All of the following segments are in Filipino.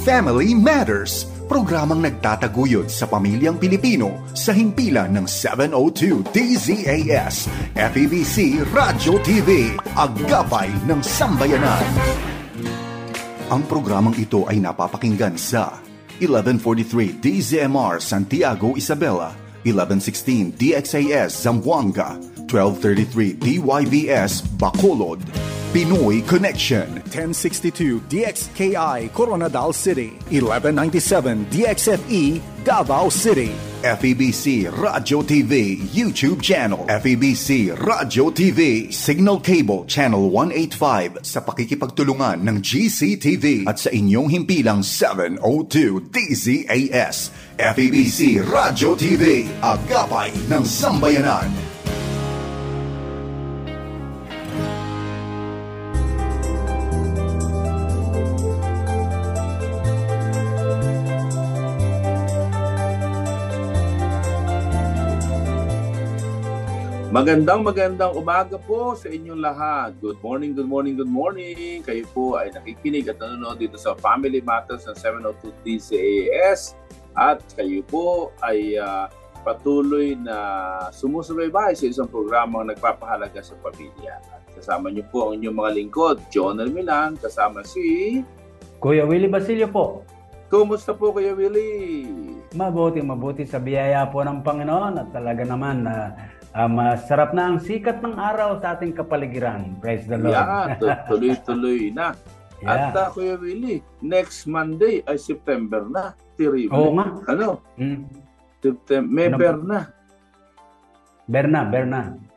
Family Matters, programang nagtataguyod sa pamilyang Pilipino sa himpilan ng 702 DZAS, FEBC Radyo TV, Agapay ng Sambayanan. Ang programang ito ay napapakinggan sa 1143 DZMR Santiago, Isabela, 1116 DXAS Zamboanga, 1233 DYVS Bacolod, Pinoy Connection, 1062 DXKI Coronadal City, 1197 DXFE Davao City, FEBC Radyo TV YouTube channel, FEBC Radyo TV Signal Cable Channel 185 sa pakikipagtulungan ng GCTV at sa inyong himpilang 702 DZAS, FEBC Radyo TV, Agapay ng Sambayanan. Magandang umaga po sa inyong lahat. Good morning. Kayo po ay nakikinig at nanonood dito sa Family Matters ng 702 DZAS at kayo po ay patuloy na sumusubaybay sa isang programang nagpapahalaga sa pamilya. At kasama niyo po ang inyong mga lingkod, Jonel Milan, kasama si Kuya Willie Basilio po. Kumusta po, Kuya Willie? Mabuti sa biyaya po ng Panginoon at talaga naman masarap na ang sikat ng araw sa ating kapaligiran. Praise the Lord. Yeah, tuloy-tuloy na. Yeah. At Kuya Willie, next Monday ay September na. Terrible. Oo nga. Ano? May Berna.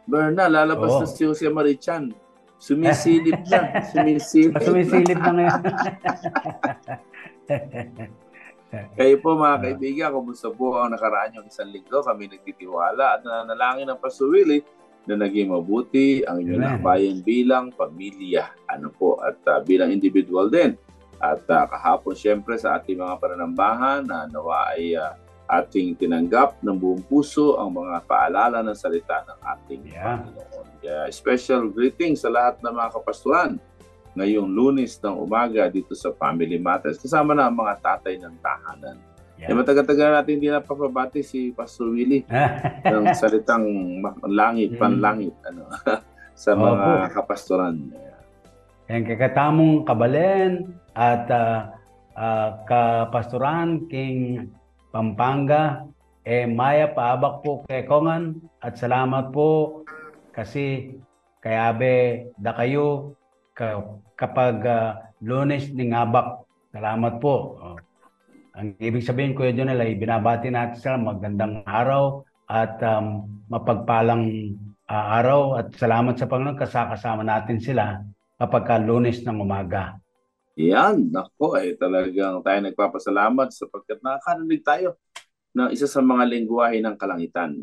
Berna, lalabas na si Jose Marichan. Sumisilip na. Sumisilip na ngayon. Kayo po mga kaibigan, kumusta po ang nakaraan yung isang linggo? Kami nagtitiwala at nananalangin ng Pastor Willie na naging mabuti ang inyong bayan bilang pamilya. At bilang individual din. At kahapon siyempre sa ating mga pananambahan na nawa ay ating tinanggap ng buong puso ang mga paalala ng salita ng ating Panginoon. Special greetings sa lahat ng mga kapastuhan ngayong Lunes ng umaga dito sa Family Matters. Kasama na ang mga tatay ng tahanan. Matagal-tagal natin hindi napapabati si Pastor Willie ng salitang panlangit sa mga kapastoran. Yan kakatamong kabalen at kapastoran King Pampanga, maya paabak po kay Kongan at salamat po kasi kayabe da kayo kapag Lunes ng Abak. Salamat po. Ang ibig sabihin, Kuya Jonel, ay binabati natin sila magandang araw at mapagpalang araw at salamat sa Panginoon kasama natin sila kapag Lunes ng umaga. Yan, nako ay talagang tayo nagpapasalamat sapagkat nakakarinig tayo ng isa sa mga lengguwahe ng kalangitan.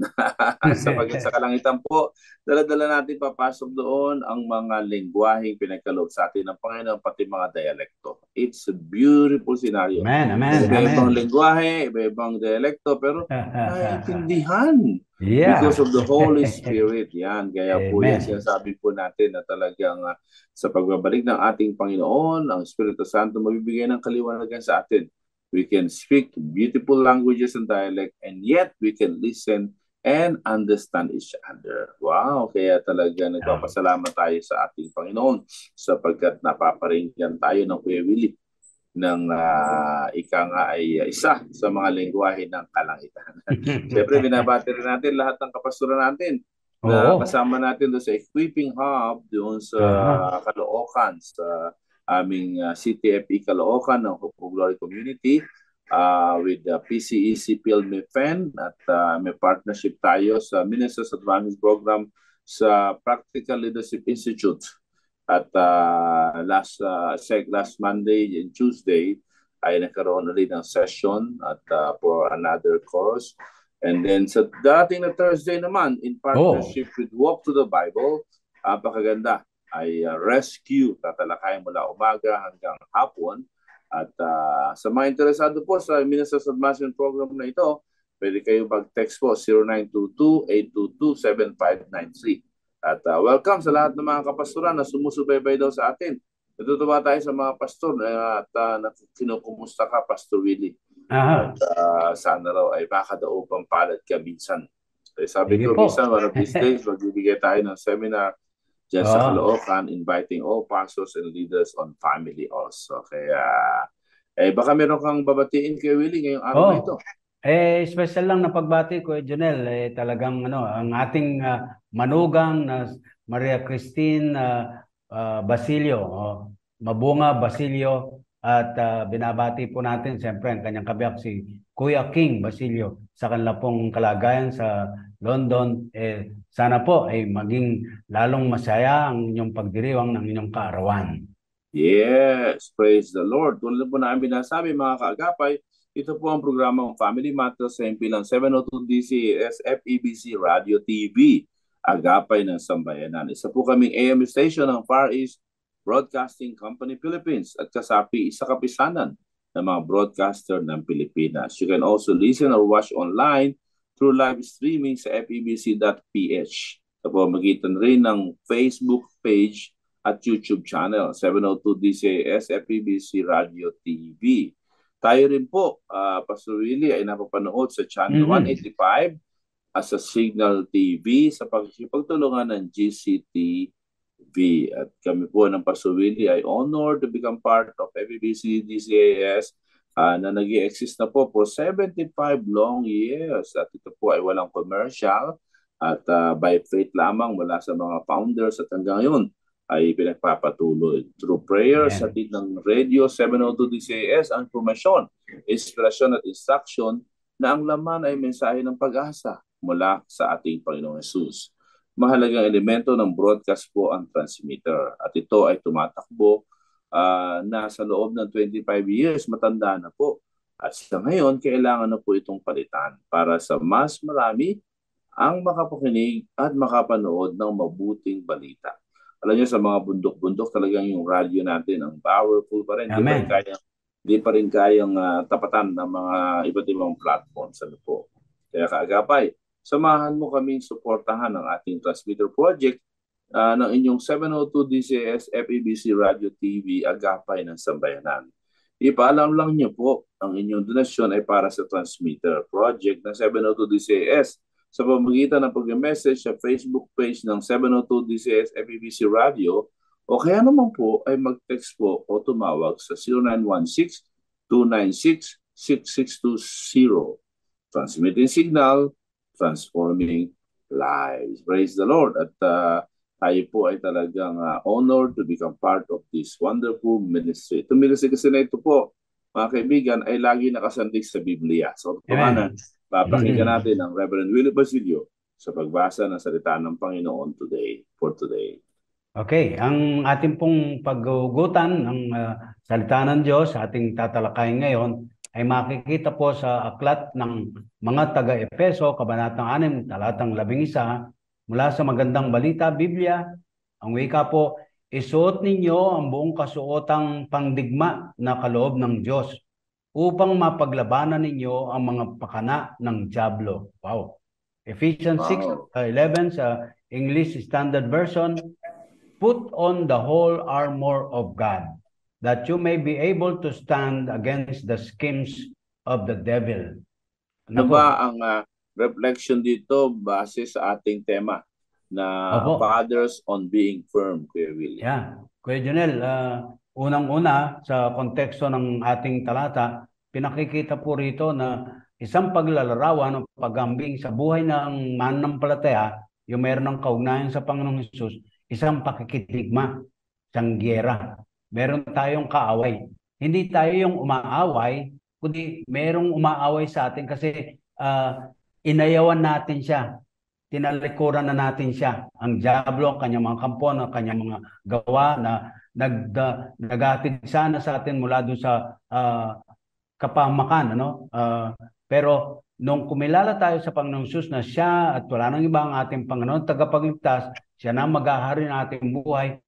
Sapagkat sa kalangitan po, dala-dala natin papasok doon ang mga lengguwaheng pinagkaloob sa atin ng Panginoon, pati mga dialekto. It's a beautiful scenario. Amen. Iba-ibang lengguwahe, iba-ibang dialekto, pero naiintindihan. Because of the Holy Spirit. Yan, kaya po yan sinasabi po natin na talagang sa pagbabalik ng ating Panginoon, ang Espiritu Santo mabibigay ng kaliwanagan sa atin. We can speak beautiful languages and dialect, and yet we can listen and understand each other. Wow! Kaya talaga nagpapasalamat tayo sa ating Panginoon sapagkat napaparinggan tayo ng Kuya Willie ng ika nga ay isa sa mga lengguwahe ng kalangitan. Siyempre, binabati rin natin lahat ng kapastoran natin na kasama natin doon sa Equipping Hub doon sa Caloocan, sa aming CTFE Caloocan ng Hope of Glory Community with the PCEC PILMEFEN at may partnership tayo sa Ministers Advanced Program sa Practical Leadership Institute. At last Monday and Tuesday ay nagkaroon ulit ng session at for another course. And then sa dating na Thursday naman in partnership with Walk to the Bible, napakaganda ay rescue, tatalakayan mula umaga hanggang hapon. At sa mga interesado po sa Ministers Advancement Program na ito, pwede kayo mag-text po 0922-822-7593. At welcome sa lahat ng mga kapastoran na sumusubaybay daw sa atin Natutuwa tayo sa mga pastor at kinukumusta ka, Pastor Willie. Aha. At sana raw ay makadaupang palad ka minsan. Sabi Sige ko, po. minsan one of these days, magbibigay tayo ng seminar dyan sa Caloocan, inviting all pastors and leaders on family also. Kaya, baka meron kang babatiin kay Willie ngayong araw na ito. Special lang na pagbati ko, Jonel, talagang ang ating manugang na Maria Christine Basilio, Mabunga Basilio, at binabati po natin siyempre ang kanyang kabiyak si Kuya King Basilio sa kanila pong kalagayan sa London. Sana po ay maging lalong masaya ang inyong pagdiriwang ng inyong kaarawan. Yes, praise the Lord. Tulad po namin binasabi mga kaagapay, ito po ang programang Family Matters sa himpilang 702 DCAS FEBC Radio TV, Agapay ng Sambayanan. Isa po kaming AM station ng Far East Broadcasting Company Philippines at kasapi isa kapisanan ng mga broadcaster ng Pilipinas. You can also listen or watch online through live streaming sa febc.ph. Sa pamamagitan rin ng Facebook page at YouTube channel 702 DCAS FEBC Radio TV. Tayo rin po, Pastor Willie, ay napapanood sa channel 185 as sa Signal TV sa pagtulungan ng GCTV. At kami po ng Pastor Willie ay honored to become part of FEBC DCAS na nag-i-exist na po for 75 long years. At ito po ay walang commercial at by faith lamang mula sa mga founders at hanggang ngayon ay pinagpapatuloy. Through prayers sa ng Radio 702 DCAS, ang informasyon, inspirasyon at instruction na ang laman ay mensahe ng pag-asa mula sa ating Panginoong Hesus. Mahalagang elemento ng broadcast po ang transmitter at ito ay tumatakbo na sa loob ng 25 years, matanda na po. At sa ngayon, kailangan na po itong palitan para sa mas marami ang makapakinig at makapanood ng mabuting balita. Alam niyo, sa mga bundok-bundok talagang yung radyo natin ang powerful pa rin. Di pa rin kayang tapatan ng mga iba't ibang platforms. Ano po. Kaya kaagapay, samahan mo kaming suportahan ang ating transmitter project ng inyong 702 DCAS FEBC Radio TV Agapay ng Sambayanan. Ipaalam lang niyo po, ang inyong donasyon ay para sa transmitter project ng 702 DCAS sa pamamagitan ng pag-message sa Facebook page ng 702 DCAS FEBC Radio o kaya naman po ay mag-text po o tumawag sa 0916-296-6620. Transmitting signal, transforming lives. Praise the Lord. At tayo po ay talagang honored to become part of this wonderful ministry. Itong ministry kasi na ito po, mga kaibigan, ay lagi nakasandig sa Biblia. So, papakinggan natin ang Reverend Willie Basilio sa pagbasa ng salita ng Panginoon for today. Okay, ang ating pong paggugutan ng salita ng Diyos, ating tatalakayin ngayon, ay makikita po sa aklat ng mga taga-Efeso, Kabanatang 6, talatang 11, mula sa Magandang Balita, Biblia. Ang wika po, isuot ninyo ang buong kasuotang pangdigma na kaloob ng Diyos upang mapaglabanan ninyo ang mga pakana ng dyablo. Wow. Ephesians 6:11 sa English Standard Version, put on the whole armor of God, that you may be able to stand against the schemes of the devil. Ano ba ang reflection dito base sa ating tema na fathers on being firm, Kuya Willie? Yeah. Kuya Jonel, unang-una sa konteksto ng ating talata, pinakikita po rito na isang paglalarawan o paghambing sa buhay ng mananampalataya, yung meron ng kaugnayan sa Panginoong Hesus, isang pakikitigma, isang giyera. Meron tayong kaaway. Hindi tayo yung umaaway, kundi merong umaaway sa atin kasi inayawan natin siya. Tinalikuran na natin siya. Ang dyablo, ang kanyang mga kampo, ang kanyang mga gawa na naghatid sana sa atin mula doon sa kapahamakan. Pero nung kumilala tayo sa Panginoong Hesus na siya at wala nang iba ang ating Panginoon tagapagligtas, siya na mag-ahari ng ating buhay,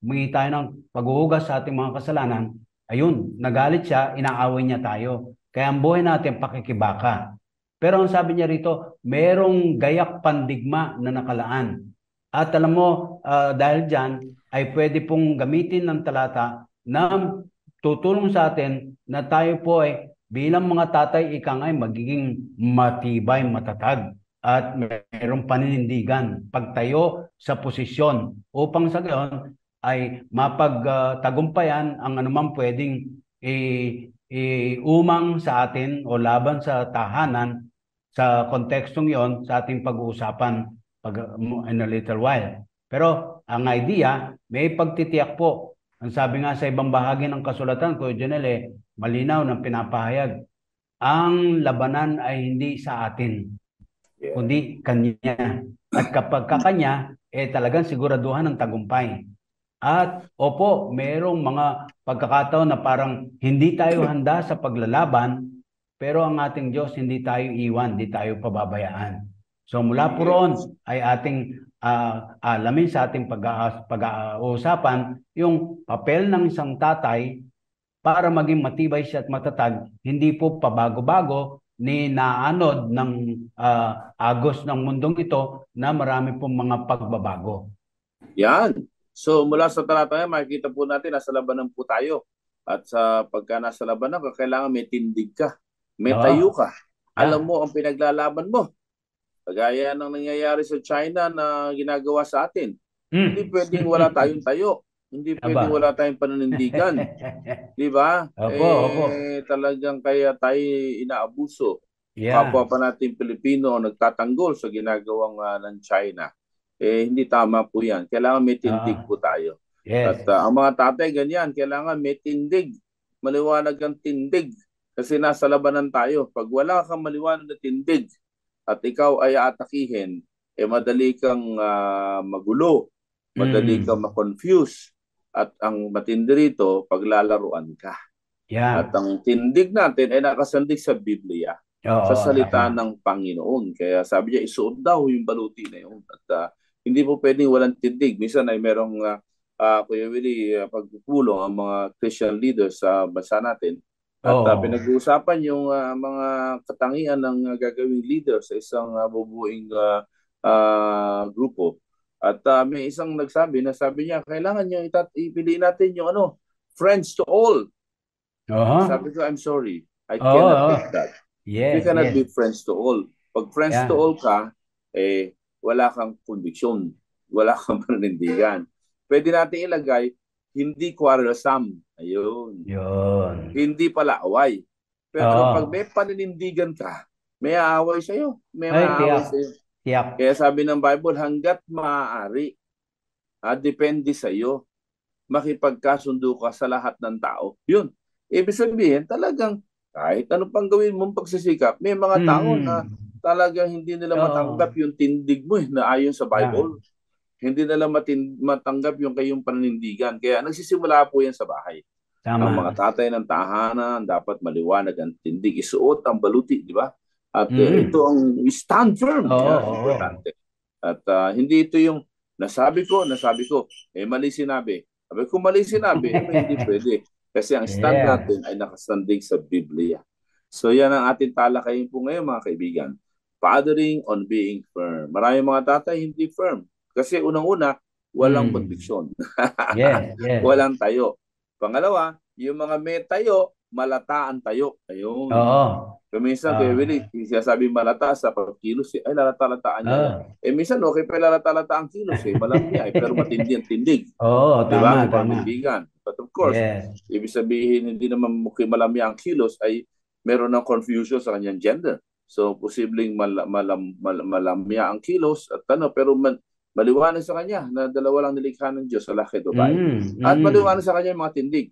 humingi tayo ng paghuhugas sa ating mga kasalanan, ayun, nagalit siya, inaaway niya tayo. Kaya ang buhay natin pakikibaka. Pero ang sabi niya rito, merong gayak pandigma na nakalaan. At alam mo, dahil dyan, ay pwede pong gamitin ng talata na tutulong sa atin na tayo po ay bilang mga tatay ay magiging matibay, matatag at mayroong paninindigan, pagtayo sa posisyon upang sa gayon ay mapagtagumpayan ang anumang pwedeng umang sa atin o laban sa tahanan sa kontekstong yon sa ating pag-uusapan in a little while. Pero ang idea, may pagtitiyak po. Ang sabi nga sa ibang bahagi ng kasulatan, Kuya Janelle, malinaw ng pinapahayag, ang labanan ay hindi sa atin, kundi kanya. At kapag kakanya, talagang siguraduhan ng tagumpay. At opo, mayroong mga pagkakataon na parang hindi tayo handa sa paglalaban, pero ang ating Diyos hindi tayo iwan, hindi tayo pababayaan. So mula po roon ay ating alamin sa ating pag-uusapan yung papel ng isang tatay para maging matibay siya at matatag, hindi po pabago-bago ni naanod ng agos ng mundong ito na marami pong mga pagbabago. Yan. So mula sa talata yan, makikita po natin nasa labanan po tayo. At sa pagka nasa labanan ka, kailangan may tindig ka. May tayo ka. Alam mo ang pinaglalaban mo. Kagaya ng nangyayari sa China na ginagawa sa atin. Hindi pwedeng wala tayong tayo. Hindi pwedeng wala tayong pananindigan. Di ba? Opo. Talagang kaya tayo inaabuso. Kapwa pa natin Pilipino nagtatanggol sa ginagawang ng China. Hindi tama po yan. Kailangan may tindig po tayo. Yes. At ang mga tatay ganyan, kailangan may tindig. Maliwanag ang tindig. Kasi nasa labanan tayo. Pag wala kang maliwanag na tindig, at ikaw ay atakihin, madali kang magulo, madali kang ma-confuse, at ang matindi rito, paglalaruan ka. At ang tindig natin ay nakasandig sa Biblia, sa salita ng Panginoon. Kaya sabi niya, isuot daw yung baluti na yun. At hindi po pwedeng walang tindig. Minsan ay merong, Kuya Willie, pagpupulong ang mga Christian leaders sa bansa natin. At pinag-uusapan yung mga katangian ng gagawing leader sa isang bubuing grupo. At may isang nagsabi na sabi niya, kailangan niya ipiliin natin yung friends to all. Sabi ko, I'm sorry. I cannot take that. You cannot be friends to all. Pag friends to all ka, wala kang conviction. Wala kang pananindigan. Pwede natin ilagay, hindi quarrelsome. Ayun. Yun. Hindi pala away. Pero pag may paninindigan ka, may aaway sa'yo. May maaway sa'yo. Kaya sabi ng Bible, hanggat maaari, depende sa'yo, makipagkasundo ka sa lahat ng tao. Yun. Ibig sabihin, talagang kahit ano pang gawin mong pagsisikap, may mga tao na talagang hindi nila matanggap yung tindig mo na ayon sa Bible. Hindi nila matanggap yung kayong paninindigan. Kaya nagsisimula po yan sa bahay. Ang mga tatay ng tahanan dapat maliwanag ang tindig. Isuot ang baluti, di ba? At ito ang stand firm. Importante. At hindi ito yung nasabi ko, mali sinabi. Sabi ko mali sinabi, hindi pwede. Kasi ang stand natin ay nakastandig sa Biblia. So yan ang ating talakayin po ngayon, mga kaibigan. Fathering on being firm. Maraming mga tatay hindi firm. Kasi unang-una, walang conviction. Walang tayo. Pangalawa, yung mga may tayo, malataan tayo. Ayun. Minsan, kaya Willie, sabi malata sa pagkilos, ay lalata-lataan niya. Minsan, okay pa lalata-lata ang kilos, malamya, pero matindi ang tindig. Tama. But of course, ibig sabihin, hindi naman malamya ang kilos, ay meron ng confusion sa kanyang gender. So, posibleng malamya ang kilos, at pero maliwanag sa kanya na dalawa lang nilikha ng Diyos sa laki at babae. At maliwanag sa kanya yung mga tindig.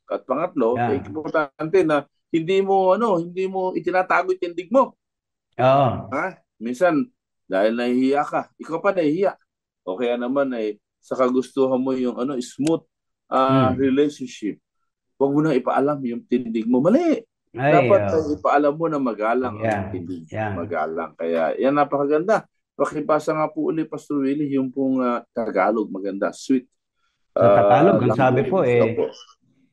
At pangatlo, importante na hindi mo itinatago yung tindig mo. Minsan, dahil nahihiya ka, ikaw pa nahihiya. O kaya naman ay sa kagustuhan mo yung smooth relationship. Huwag mo na ipaalam yung tindig mo. Mali. Dapat ipaalam mo na magalang ang tindig. Magalang. Kaya yan napakaganda. Pakibasa nga po ulit, Pastor Willie, yung pong Tagalog, maganda, sweet. Sa Tagalog, ang sabi po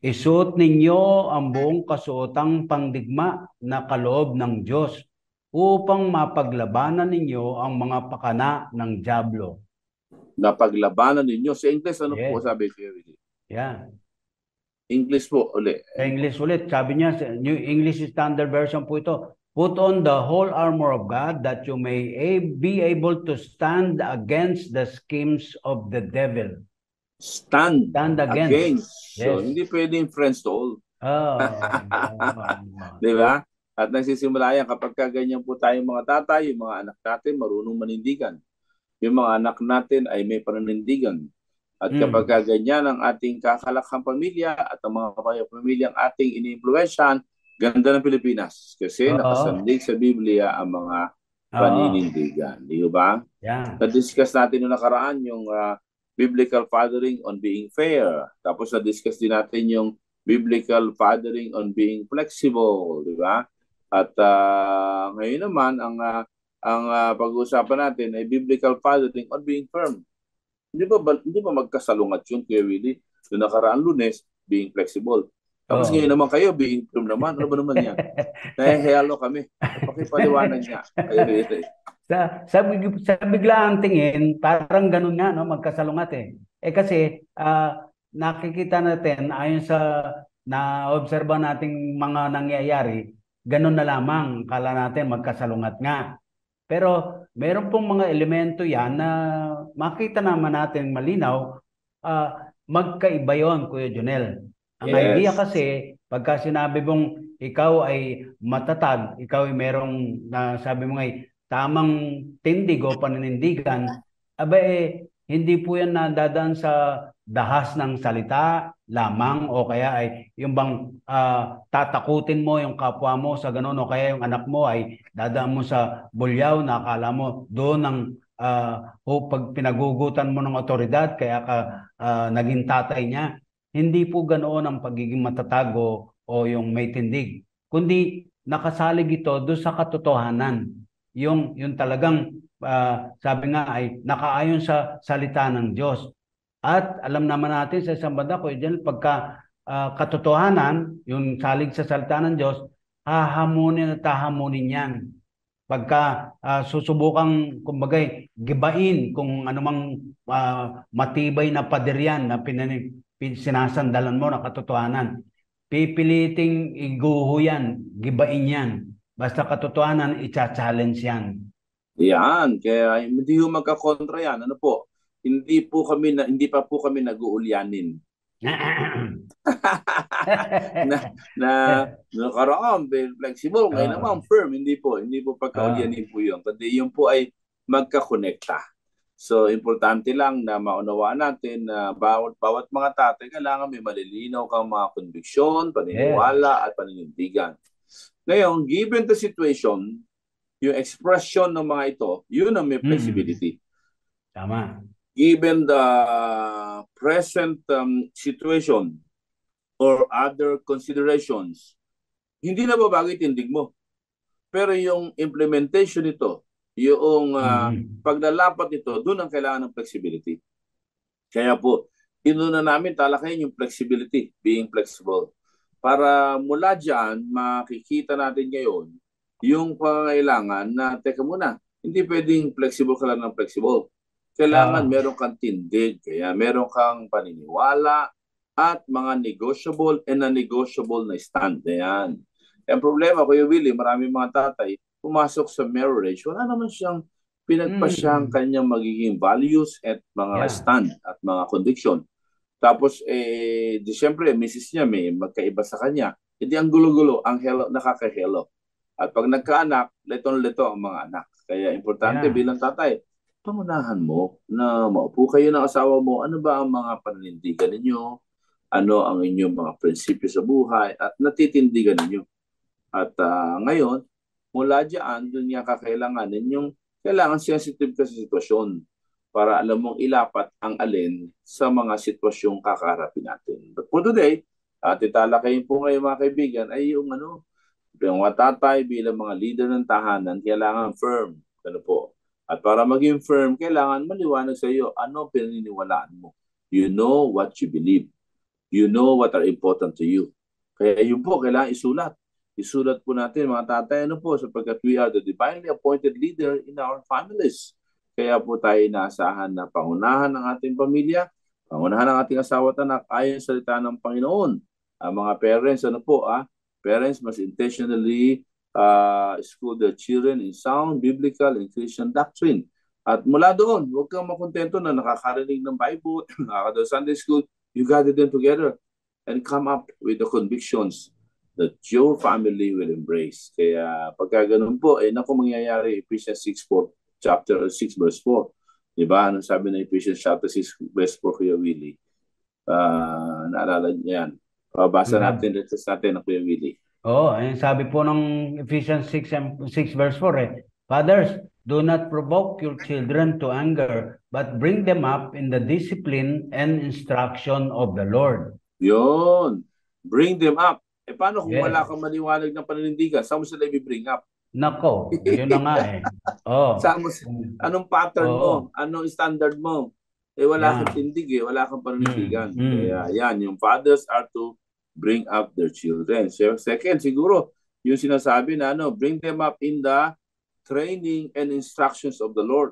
isuot ninyo ang buong kasuotang pangdigma na kaloob ng Diyos upang mapaglabanan ninyo ang mga pakana ng dyablo. na paglabanan ninyo. Sa English, ano po sabi ko? Yeah. English po ulit. English ulit. Sabi niya, New English Standard Version po ito. Put on the whole armor of God that you may be able to stand against the schemes of the devil. Stand against. Yes. So, hindi pwedeng friends to all. Di ba? At nagsisimula yan kapag ganyan po tayong mga tatay, yung mga anak natin marunong manindigan. Yung mga anak natin ay may pananindigan. At kapag ganyan ang ating kakalakhang pamilya at ang mga pamilyang ating iniimpluwensyahan, ganda ng Pilipinas. Kasi nakasandig sa Biblia ang mga paninindigan. Di ba? Yeah. Na-discuss natin noong nakaraan yung biblical fathering on being fair. Tapos na-discuss din natin yung biblical fathering on being flexible. Di ba? At ngayon naman, ang pag-uusapan natin ay biblical fathering on being firm. Hindi ba magkasalungat yun, Kuya Willie? Noong nakaraan Lunes, being flexible. Tapos ngayon naman kayo, being firm naman. Ano ba naman yan? Nahihelo kami. Pakipaliwanag niya. Sa biglaang tingin, parang ganun nga, no? Magkasalungat eh. Kasi nakikita natin, ayon sa na-obserba nating mga nangyayari, ganun na lamang. Kala natin magkasalungat nga. Pero meron pong mga elemento yan na makita naman natin malinaw, magkaiba yon, Kuya Jonel. Ang idea kasi, pagka sinabi mong ikaw ay matatag, ikaw ay merong, sabi mo ngay, tamang tindig o paninindigan, hindi po yan nadadaan sa dahas ng salita lamang o kaya ay yung bang tatakutin mo yung kapwa mo sa ganun o kaya yung anak mo ay dadaan mo sa bulyaw na akala mo doon ng pag pinagugutan mo ng otoridad kaya ka naging tatay niya. Hindi po ganoon ang pagiging matatag o yung may tindig. Kundi nakasalig ito doon sa katotohanan. Yung talagang sabi nga ay nakaayon sa salita ng Diyos. At alam naman natin sa isang banda, Kuya Jen, pagka katotohanan, yung salig sa salita ng Diyos, hahamunin at hahamunin yan. Pagka susubukang, kumbagay, gibain kung anumang matibay na pader yan na sinasandalan mo na katotohanan, pipiliting iguho yan, gibain yan. Basta katotohanan, i-challenge yan. Yan, kaya hindi yung magkakontra yan. Ano po? Hindi pa po kami nag-uulyanin. Nakaraan, flexible, ngayon naman firm. Hindi po pagkaulyanin po yun. Kundi yun po ay magkakonekta. So, importante lang na maunawaan natin na bawat mga tatay, kailangan may malilinaw kang mga konviksyon, paniniwala, at paninindigan. Ngayon, given the situation, yung expression ng mga ito, yun ang may flexibility. Tama. Given the present situation or other considerations, hindi na babago tindig mo. Pero yung implementation nito, yung paglalapat nito, doon ang kailangan ng flexibility. Kaya po, inuna namin talakayin yung flexibility, being flexible. Para mula dyan, makikita natin ngayon yung pangangailangan na, teka muna, hindi pwedeng flexible ka lang ng flexible. Kailangan meron kang tindig, kaya meron kang paniniwala at mga negotiable and non-negotiable na stand. Ayan. Ang problema, Kuya Willie, maraming mga tatay, pumasok sa marriage, wala naman siyang pinagpasyang kanyang magiging values at mga stand at mga conviction. Tapos, siyempre, misis niya may magkaiba sa kanya. Hindi ang gulo-gulo, ang nakakahelo. At pag nagkaanak, leton-leto ang mga anak. Kaya importante bilang tatay, pangunahan mo na maupo kayo ng asawa mo, ano ba ang mga paninindigan ninyo, ano ang inyong mga prinsipyo sa buhay, at natitindigan ninyo. At ngayon, mula dyan, doon niya kakailanganin yung kailangan sensitive ka sa sitwasyon para alam mong ilapat ang alin sa mga sitwasyong kakaharapin natin. But for today, titalakayin po ngayon mga kaibigan, ay yung mga tatay bilang mga leader ng tahanan, kailangan firm. Ano po? At para maging firm, kailangan maliwanag sa iyo ano pinaniniwalaan mo. You know what you believe. You know what are important to you. Kaya yun po, kailangan isulat. Isulat po natin mga tatay, ano po, sapagkat we are the divinely appointed leader in our families. Kaya po tayo inaasahan na pangunahan ng ating pamilya, pangunahan ng ating asawa at anak ayon sa salita ng Panginoon. Ang mga parents, parents must intentionally school their children in sound, biblical, and Christian doctrine. At mula doon, huwag kang makontento na nakakarinig ng Bible, nakakadal Sunday school, you gather them together and come up with the convictions that your family will embrace. Kaya pagka ganun po, naku mangyayari, Ephesians 6:4, chapter 6 verse 4. Diba? Ano sabi ng Ephesians chapter 6 verse 4, Kuya Willie? Naalala niya yan. Basa natin, let's natin ng Kuya Willie. Ayun sabi po ng Ephesians 6 verse 4 Fathers, do not provoke your children to anger, but bring them up in the discipline and instruction of the Lord. Yun. Bring them up. Paano kung wala kang maliwanag ng paninindigan? Saan mo sila i-bring up? Nako, yun na nga Anong pattern mo? Anong standard mo? Wala kang tindig wala kang paninindigan. Kaya yan, yung fathers are to bring up their children. So, second, siguro, yung sinasabi na bring them up in the training and instructions of the Lord.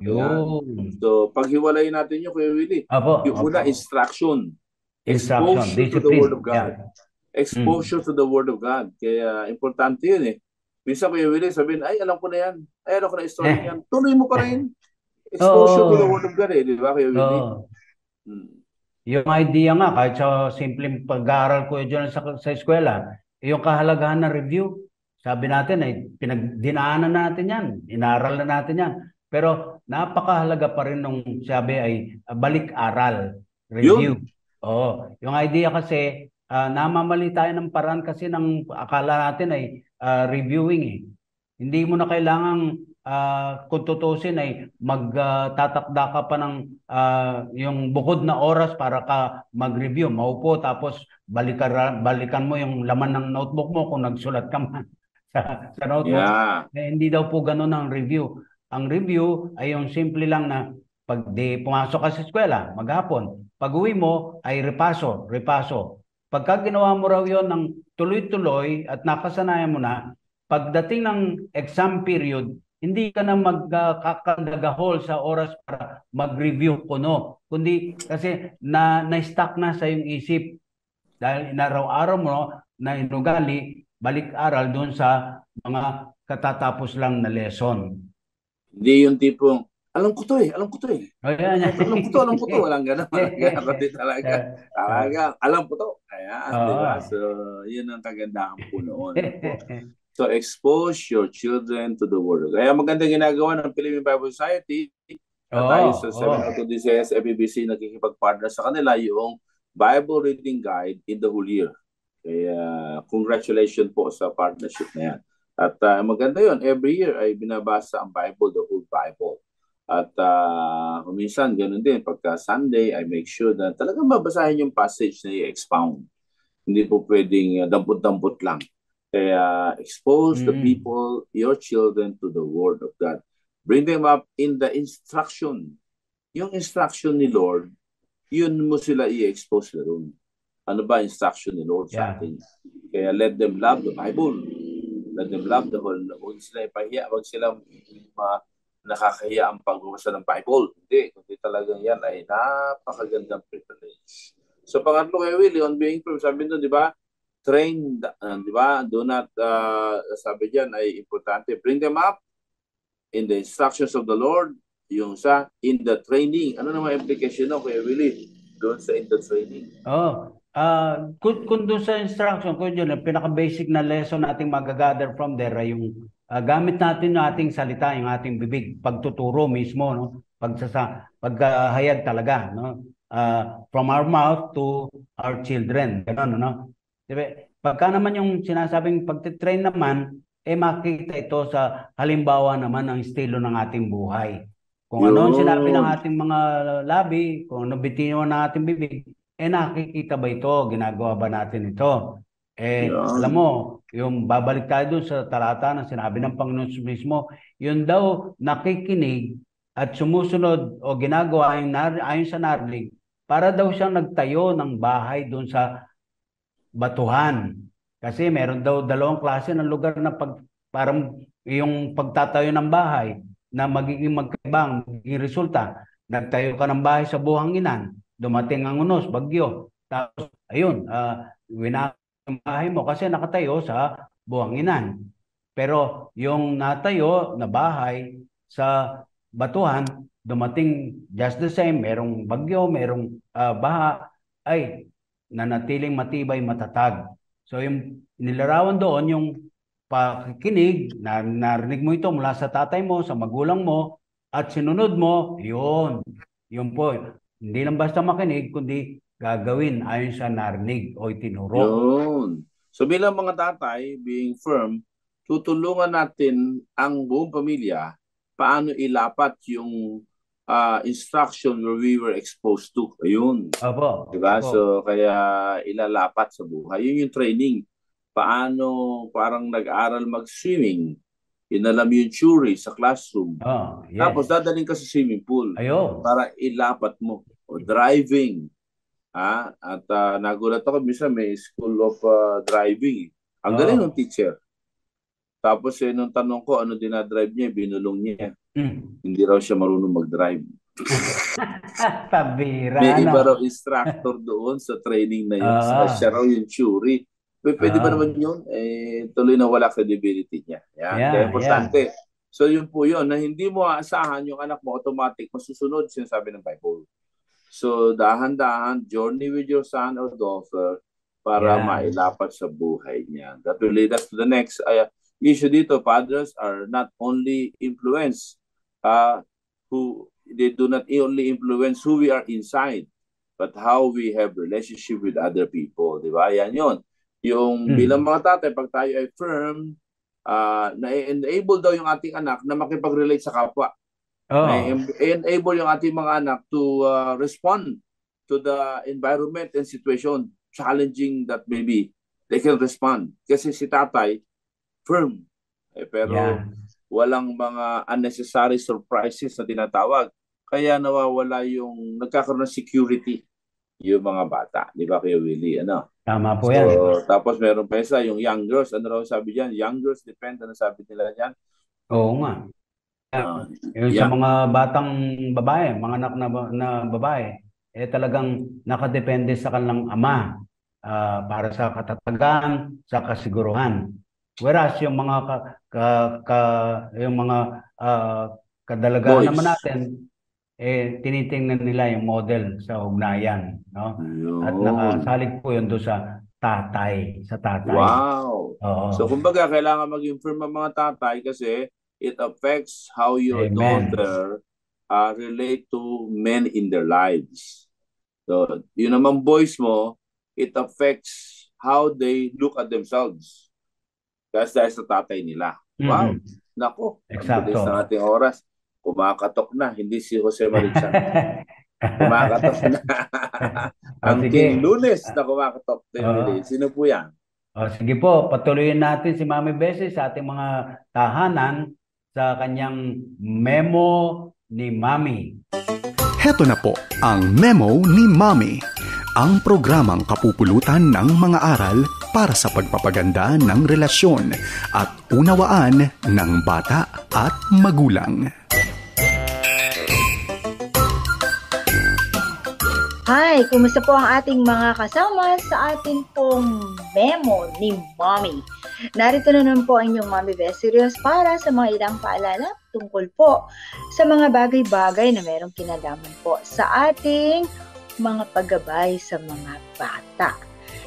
So, paghiwalayin natin yung Kuya Willie. Yung una, instruction. Exposure to the Word of God. Exposure to the Word of God. Kaya, importante yun Minsan Kuya Willie, sabihin, ay, alam ko na yan. Ay, alam ko na story yan. Tuloy mo pa rin. Exposure to the Word of God di ba Kuya Willie? Yung idea nga, kahit sa simpleng pag-aaral ko dyan sa eskwela, yung kahalagahan ng review, sabi natin dinaanan natin yan, inaral na natin yan. Pero napakahalaga pa rin nung sabi ay balik-aral, review. Yung idea kasi, namamali tayo ng paraan kasi ng akala natin ay reviewing Hindi mo na kailangang kung tutusin ay magtatakda ka pa ng yung bukod na oras para ka mag-review. Maupo tapos balikan mo yung laman ng notebook mo kung nagsulat ka man sa notebook. Hindi daw po ganun ang review. Ang review ay yung simple lang na pag pumasok ka sa eskwela, maghapon, pag-uwi mo ay repaso. Pagka ginawa mo raw yun ng tuloy-tuloy at nakasanayan mo na, pagdating ng exam period, hindi ka na magkakandagahol sa oras para mag-review kundi kasi na-stuck na sa iyong isip dahil inaraw-araw mo na inugali, balik-aral doon sa mga katatapos lang na lesson. Hindi yung tipong, alam ko to alam ko to walang ganun. Talaga, alam ko to. Diba? So, yun ang kagandahan po noon. So, expose your children to the Word. Kaya maganda ginagawa ng Philippine Bible Society. Tayo sa 702 DCS FEBC nakikipag-partner sa kanila yung Bible Reading Guide in the whole year. Kaya congratulations po sa partnership na yan. At maganda yun. Every year ay binabasa ang Bible, the whole Bible. At minsan ganun din. Pagka Sunday, I make sure na talagang babasahin yung passage na i-expound. Hindi po pwedeng dampot-dampot lang. Kaya expose the people, your children, to the Word of God. Bring them up in the instruction. Yung instruction ni Lord, yun mo sila i-expose na rin. Ano ba instruction ni Lord sa atin? Kaya let them love the Bible. Let them love the whole. Huwag sila ipahiya. Huwag sila nakakahiya ang pagbabasa ng Bible. Kundi talagang yan ay napakagandang privilege. So pangatlo kay Willie, on being firm, sabi doon, di ba? Train, di ba? Do not, sabi dyan ay importante. Bring them up in the instructions of the Lord. Yung in the training. Ano naman implication Kuya Willie? Doon sa in the training. Kung doon sa instruction, kung yun, pinaka-basic na lesson nating magagather from there ay yung gamit natin yung ating salita, yung ating bibig, pagtuturo mismo, paghahayag talaga, from our mouth to our children. Ganun, Diba? Pagka naman yung sinasabing pagtitrain naman, makikita ito sa halimbawa naman ng estilo ng ating buhay. Kung ano ang sinabi ng ating mga labi, kung ano bitino ng ating bibig, nakikita ba ito? Ginagawa ba natin ito? Alam mo, yung babalik tayo doon sa talata na sinabi ng Panginoon mismo, yun daw nakikinig at sumusunod o ginagawa ayon sa narinig, para daw siyang nagtayo ng bahay doon sa batuhan. Kasi meron daw dalawang klase ng lugar na parang yung pagtatayo ng bahay. na magiging magkaibang magiging resulta. Nagtayo ka ng bahay sa buhanginan, dumating ang unos, bagyo. Tapos, ayun, winakaw ang bahay mo kasi nakatayo sa buhanginan. Pero yung natayo na bahay sa batuhan, dumating just the same, merong bagyo, merong baha, ay nanatiling matibay, matatag. So yung nilarawan doon, yung pakikinig, narinig mo ito mula sa tatay mo, sa magulang mo, at sinunod mo, yun. Yun po. Hindi lang basta makinig, kundi gagawin ayon sa narinig o itinuro. Yun. So bilang mga tatay, being firm, tutulungan natin ang buong pamilya paano ilapat yung instruction where we were exposed to. Ayun. Opo. Diba? Opo. So kaya ilalapat sa buhay. Yun yung training. Paano parang nag-aral mag-swimming. Inalam yung theory sa classroom. Yes. Tapos dadaling ka sa swimming pool. Ayun. Para ilapat mo. O driving. At nagulat ako, minsan may school of driving. Ang galing ng teacher. Tapos nung tanong ko, ano dinadrive niya, binulong niya. Hindi raw siya marunong mag-drive. Pabira, may iba raw instructor doon sa training na yun. Siya raw yung theory. Pwede ba naman yun? Tuloy na wala credibility niya. Kaya importante. So yun po yun, na hindi mo aasahan yung anak mo automatic masusunod, sinasabi ng Bible. So dahan-dahan, journey with your son or daughter para mailapat sa buhay niya. That will lead us to the next issue dito. Fathers are not only influence, they do not only influence who we are inside, but how we have relationship with other people. Diba? Yan yun. Yung bilang mga tatay, pag tayo ay firm, na-enable daw yung ating anak na makipag-relate sa kapwa. Na-enable yung ating mga anak to respond to the environment and situation, challenging that maybe they can respond. Kasi si tatay, firm. Pero walang mga unnecessary surprises na tinatawag. Kaya nawawala yung nagkakaroon ng security yung mga bata. Di ba Kuya Willie? Tama po yan. Tapos meron pa isa, yung young girls. Ano raw sabi dyan? Young girls depend. Ano sabi nila dyan? Oo nga. Sa mga batang babae, mga anak na babae, talagang nakadepende sa kanilang ama para sa katatagan, sa kasiguruhan. Whereas yung mga kadalagaan naman natin, tinitingnan nila yung model sa ugnayan, no? At nakasalig po yun doon sa tatay. Wow! So kumbaga, kailangan maging firm ang mga tatay kasi it affects how your daughter relate to men in their lives. So, yun naman boys mo, it affects how they look at themselves. Kasi dahil sa tatay nila. Wow! Nako, ang bilis ng ating oras. Kumakatok na, hindi si Jose Maritza. Kumakatok na. Ang King Lunes na kumakatok. Sino po yan? Sige po, patuloyin natin si Mami Bessie sa ating mga tahanan sa kanyang Memo ni Mami. Heto na po ang Memo ni Mami, ang programang kapupulutan ng mga aral para sa pagpapaganda ng relasyon at unawaan ng bata at magulang. Hi! Kumusta po ang ating mga kasama sa ating pong Memo ni Mommy? Narito na naman po ang inyong Mommy Best Serious para sa mga ilang paalala tungkol po sa mga bagay-bagay na merong kinalaman po sa ating mga paggabay sa mga bata.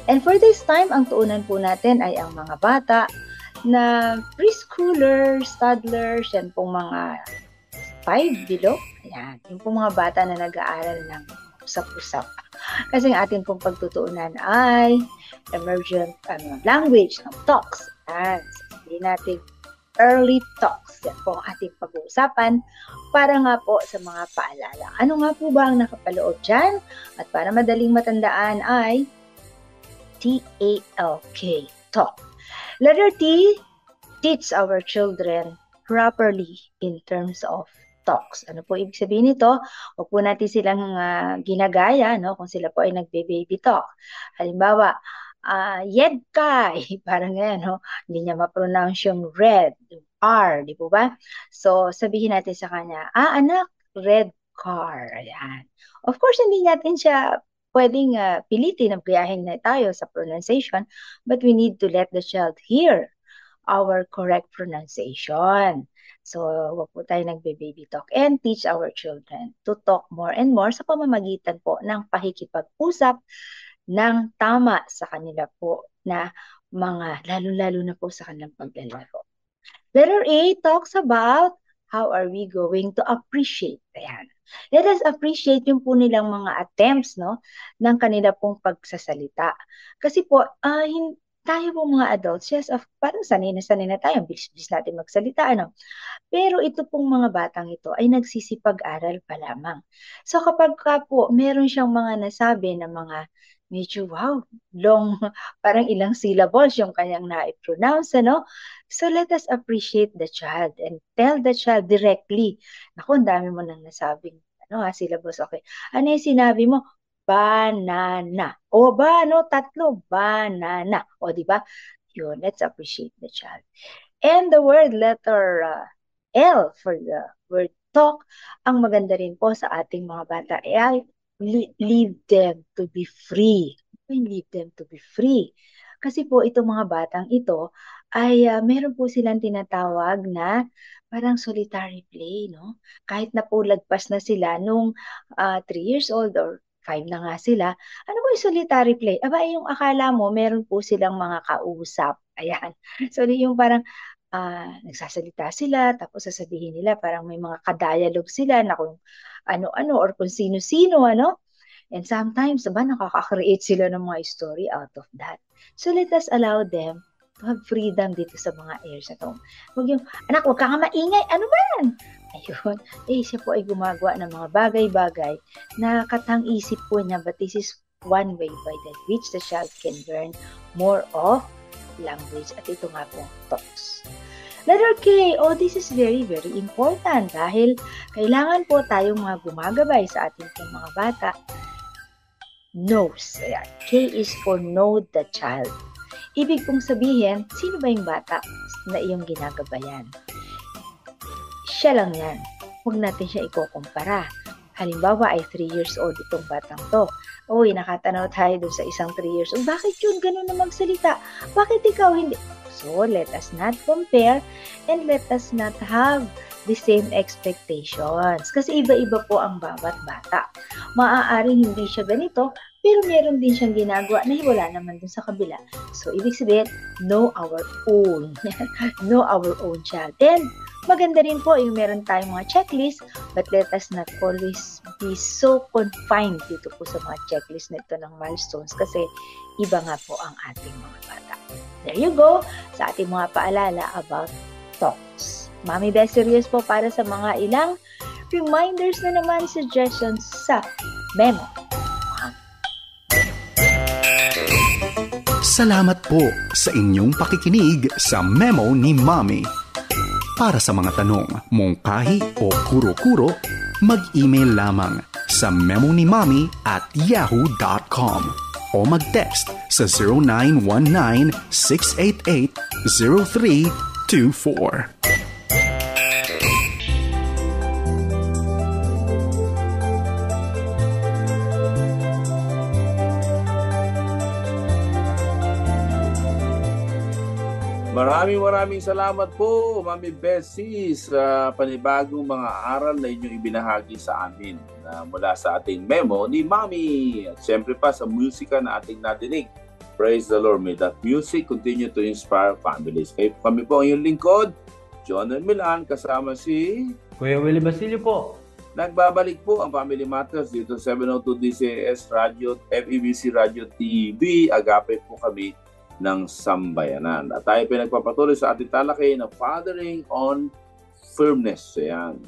And for this time, ang tuunan po natin ay ang mga bata na preschoolers, toddlers, yan pong mga 5 below. Ayan, yung pong mga bata na nag-aaral ng usap-usap. Kasi ang ating pong pagtutuunan ay emergent language ng talks. Yan, sabihin natin early talks. Yan po ang ating pag-uusapan para nga po sa mga paalala. Ano nga po ba ang nakapaloob dyan? At para madaling matandaan ay TALK, talk. Letter T, teach our children properly in terms of talks. Ano po ibig sabihin nito? Huwag po natin silang ginagaya, no? Kung sila po ay nagbe-baby talk. Halimbawa, yedkay, parang yan, no? Hindi niya ma-pronounce yung red. R, di po ba? So, sabihin natin sa kanya, anak, red car. Ayan. Of course, hindi natin siya pwedeng pilitin na gayahin na tayo sa pronunciation, but we need to let the child hear our correct pronunciation. So, wag po tayo nagbe-baby talk and teach our children to talk more and more sa pamamagitan po ng pakikipag-usap ng tama sa kanila po na mga, lalo-lalo na po sa kanilang paglalaro. Letter A talks about how are we going to appreciate. Ayan. Let us appreciate yung po nilang mga attempts, no, ng kanila pong pagsasalita. Kasi po, tayo po mga adults, yes, parang sanay na tayo, bilis-bilis natin magsalita, ano. Pero ito pong mga batang ito ay nagsisipag-aral pa lamang. So kapag ka po, meron siyang mga nasabi na mga medyo, wow, long, parang ilang syllables yung kanyang na-pronounce, ano? So let us appreciate the child and tell the child directly. Naku, ang dami mo nang nasabing, syllables, okay. Ano yung sinabi mo? Banana. O ba, tatlo, banana. O, di ba? Yun, let's appreciate the child. And the word letter L for the word talk, ang maganda rin po sa ating mga bata ay leave them to be free. Leave them to be free. Kasi po itong mga batang ito ay meron po silang tinatawag na parang solitary play, no? Kahit na po lagpas na sila nung 3 years old or 5 na nga sila, ano po yung solitary play? Aba, yung akala mo, meron po silang mga kausap. Ayan. So, yung parang nagsasalita sila, tapos sasabihin nila parang may mga ka-dialogue sila na kung ano-ano or kung sino-sino, ano? And sometimes, nakaka-create sila ng mga story out of that. So let us allow them to have freedom dito sa mga airs na to. Huwag yung, anak, huwag ka nga maingay, ano ba yan? Ayun, siya po ay gumagawa ng mga bagay-bagay na katang-isip po niya, but this is one way by which the child can learn more of language. At ito nga po, talks. Letter K, this is very, very important dahil kailangan po tayong mga gumagabay sa ating mga bata. Knows. Ayan. K is for know the child. Ibig pong sabihin, sino ba yung bata na iyong ginagabayan? Siya lang yan. Huwag natin siya ikukumpara. Halimbawa ay 3 years old itong batang to. Nakatanaw tayo doon sa isang 3 years old. Bakit yun ganun na magsalita? Bakit ikaw hindi? So, let us not compare and let us not have the same expectations. Kasi iba-iba po ang bawat bata. Maaaring hindi siya ganito, pero meron din siyang ginagawa na wala naman dun sa kabila. So, ibig sabihin, know our own. Know our own child. And, maganda rin po yung meron tayong mga checklist, but let us not always be so confined dito po sa mga checklist na ito ng milestones kasi iba nga po ang ating mga bata. There you go sa ating mga paalala about talks. Mami Best Serious po para sa mga ilang reminders na naman, suggestions sa memo. Salamat po sa inyong pakikinig sa Memo ni Mommy. Para sa mga tanong, mungkahi o kuro-kuro, mag-email lamang sa memonimommy@yahoo.com o mag-text sa 0919-688-0324. Maraming salamat po, Mami Bessie, sa panibagong mga aral na inyong ibinahagi sa amin mula sa ating memo ni Mami. At siyempre pa sa musika na ating nadinig. Praise the Lord. May that music continue to inspire families. Kami po ang iyong lingkod, John and Milan, kasama si Kuya Willie Basilio po. Nagbabalik po ang Family Matters dito 702 DCAS Radio, FEBC Radio TV. Agape po kami ng sambayanan. At tayo pinagpapatuloy sa ating talakay na fathering on firmness. Ayan.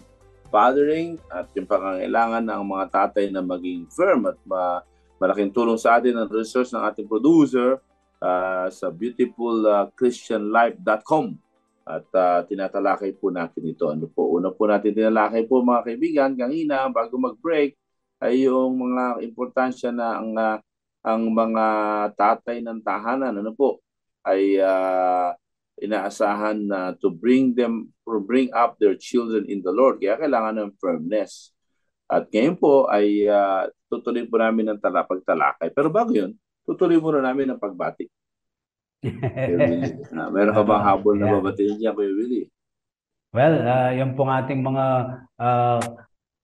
Fathering at yung pangangailangan ng mga tatay na maging firm at malaking tulong sa atin ang research ng ating producer sa beautifulchristianlife.com. At tinatalakay po natin ito. Una po natin tinalakay po mga kaibigan kanina bago mag-break ay yung mga importansya na ang mga tatay ng tahanan ay inaasahan na to bring up their children in the Lord. Kaya kailangan ng firmness. At ngayon po ay tutuloy po namin ng pagtalakay. Pero bago yun, tutuloy muna namin ang pagbati. Meron ka bang habol na babatiin niya, Kuya Willie? Well, yung pong ating mga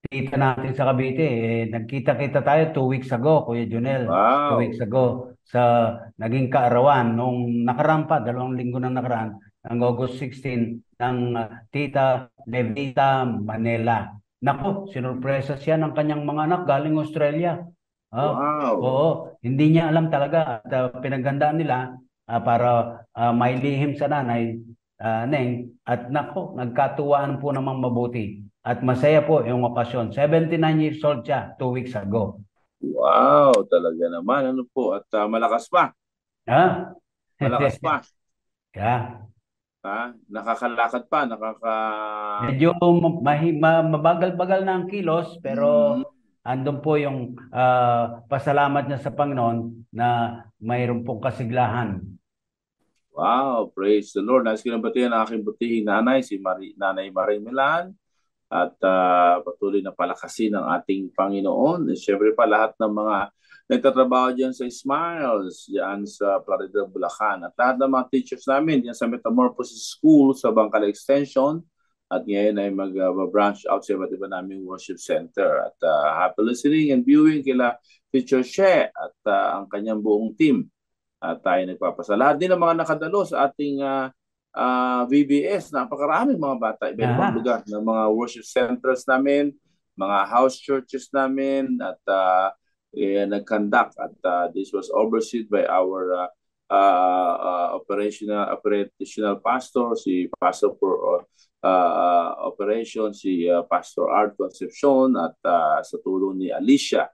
tita natin sa Cavite, nagkita-kita tayo 2 weeks ago, Kuya Junel. Wow. 2 weeks ago sa naging kaarawan nung nakaraan pa, 2 linggo nang nakaraan, ang August 16 ng Tita Levita Manila. Naku, sinurpresa siya ng kanyang mga anak galing Australia. Wow. Oo, hindi niya alam talaga at pinaghandaan nila para may lihim sa nanay, Neng, at nako, nagkatuwaan po namang mabuti. At masaya po yung okasyon. 79 years old siya 2 weeks ago. Wow, talaga naman. Ano po? At malakas pa. Malakas pa. Yeah. Nakakalakad pa. Medyo mabagal-bagal na ang kilos, pero andun po yung pasalamat niya sa Panginoon na mayroon pong kasiglahan. Wow, praise the Lord. Nais ko nabatihan ang aking butihing nanay, si Nanay Marie Milan. At patuloy na palakasin ang ating Panginoon. Siyempre pa lahat ng mga nagtatrabaho dyan sa Smiles, dyan sa Florida, Bulacan. At lahat ng mga teachers namin dyan sa Metamorphosis School sa Bangkal Extension. At ngayon ay mag-branch out sa iba't iba naming worship center. At happy listening and viewing kila Teacher She at ang kanyang buong team. At tayo nagpapasalamat din ng mga nakadalo sa ating VBS. Napakaraming mga bata, iba-ibang lugar ng mga worship centers namin, mga house churches namin, at nag-conduct. At this was overseen by our operational pastor, si Pastor for Operations, si Pastor Art Concepcion, at sa tulong ni Alicia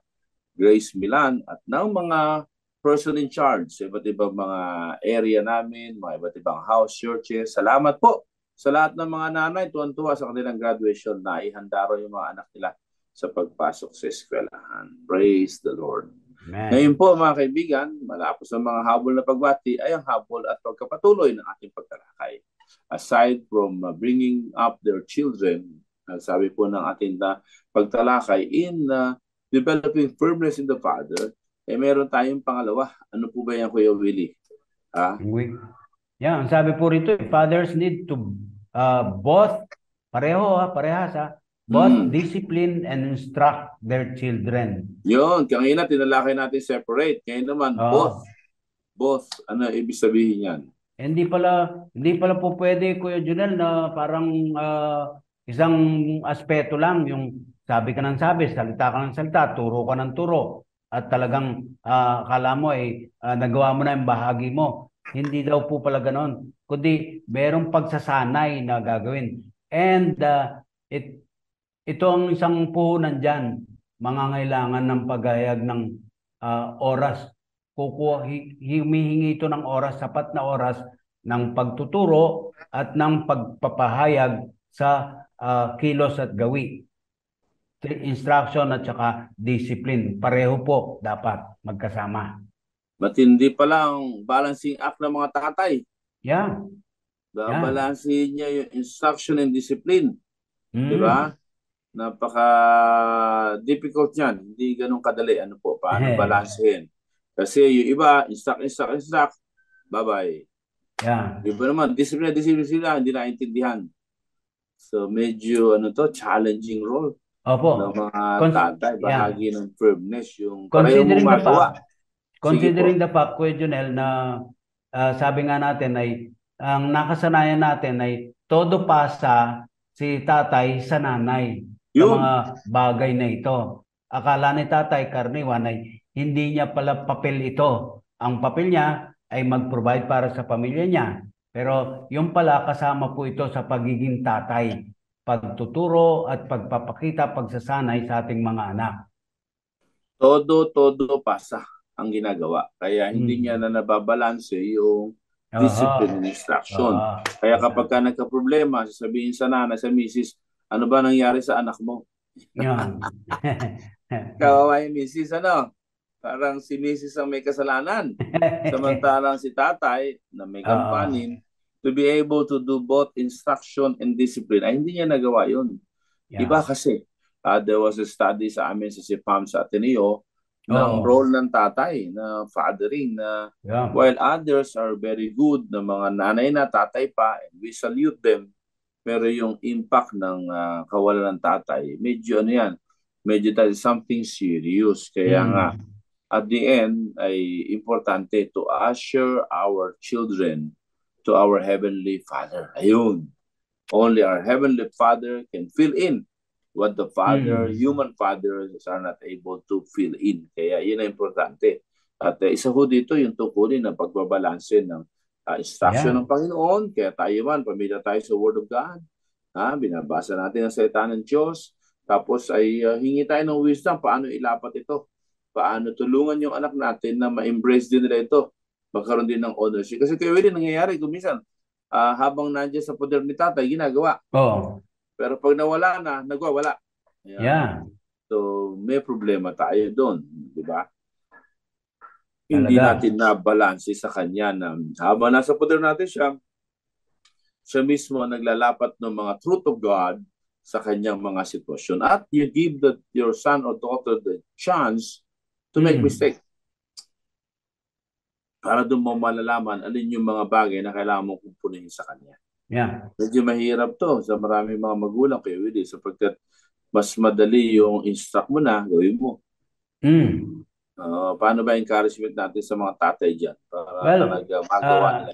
Grace Milan, at ng mga person in charge sa iba't ibang mga area namin, mga iba't ibang house churches. Salamat po sa lahat ng mga nanay, tuwan-tuwa sa kanilang graduation na ihanda rin yung mga anak nila sa pagpasok sa eskwelahan. Praise the Lord. Amen. Ngayon po mga kaibigan, malapos ang mga habol na pagbati ay ang habol at pagkapatuloy ng ating pagtalakay. Aside from bringing up their children, sabi po ng ating pagtalakay in developing firmness in the Father, meron tayong pangalawa. Ano po ba yan, Kuya Willie? Ang sabi po rito, fathers need to both discipline and instruct their children. Yun, kanina tinalakay natin separate. Ngayon naman, both. Ano ibig sabihin yan? Hindi pala po pwede, Kuya Junel, na parang isang aspeto lang. Yung sabi ka ng sabi, salita ka ng salita, turo ka ng turo. At talagang akala mo nagawa mo na yung bahagi mo. Hindi daw po pala ganon. Kundi merong pagsasanay na gagawin. And ito ang isang puhunan dyan. Mangangailangan ng paghahayag ng oras. Humihingi ito ng oras, sapat na oras ng pagtuturo at ng pagpapahayag sa kilos at gawi. Instruction at saka discipline. Pareho po dapat magkasama. Matindi pa lang balancing act ng mga tatay. Yeah. Balansin niya yung instruction and discipline. Di ba? Napaka-difficult yan. Hindi ganun kadali. Ano po? Paano balansin? Kasi yung iba, instruct. Bye-bye. Yeah. Iba naman, discipline sila, hindi naintindihan. So medyo challenging role. Opo. Ng mga tatay, bahagi ng firmness, yung considering the fact, Kuya Junel, na sabi nga natin ay ang nakasanayan natin ay todo pasa si tatay sa nanay sa mga bagay na ito. Akala ni tatay karaniwan ay hindi niya pala papel ito. Ang papel niya ay mag-provide para sa pamilya niya. Pero yung pala kasama po ito sa pagiging tatay. Pagtuturo at pagpapakita, pagsasanay sa ating mga anak. Todo pasa ang ginagawa. Kaya hindi niya na nababalanse yung discipline and instruction. Kaya kapag ka nagka-problema, sasabihin sa nanay, sa misis, ano ba nangyari sa anak mo? Kawawa yung misis, parang si misis ang may kasalanan. Samantalang si tatay na may gampanin, to be able to do both instruction and discipline. Ay, hindi niya nagawa yun. Iba kasi. There was a study sa amin sa SIPAM sa Ateneo ng role ng tatay na fathering na while others are very good na mga nanay na tatay pa and we salute them, pero yung impact ng kawalan ng tatay, medyo ano yan, medyo tayo something serious. Kaya nga, at the end, ay importante to usher our children to our Heavenly Father. Ayun. Only our Heavenly Father can fill in what the Father, human fathers are not able to fill in. Kaya yun ang importante. At isa ho dito yung tukunin ng pagbabalanse ng instruction ng Panginoon. Kaya tayo man, pamilya tayo sa Word of God. Binabasa natin ang salita ng Diyos. Tapos ay hingi tayo ng wisdom. Paano ilapat ito? Paano tulungan yung anak natin na ma-embrace din nila ito? Magkaroon din ng ownership. Kasi kayo rin nangyayari kung minsan, habang nandiyan sa poder ni tatay, ginagawa. Pero pag nawala na, nagwawala. So, may problema tayo doon. Di ba? Hindi natin na-balance sa kanya na habang nasa poder natin siya mismo naglalapat ng mga truth of God sa kanyang mga sitwasyon. At you give your son or daughter the chance to make mistake. Para doon mo malalaman alin yung mga bagay na kailangan mong kumpunin sa kanya. Medyo mahirap to sa maraming mga magulang kayo, Willie, sapagkat mas madali yung instruct mo na, gawin mo. Paano ba encouragement natin sa mga tatay dyan? Para talaga magawa nila.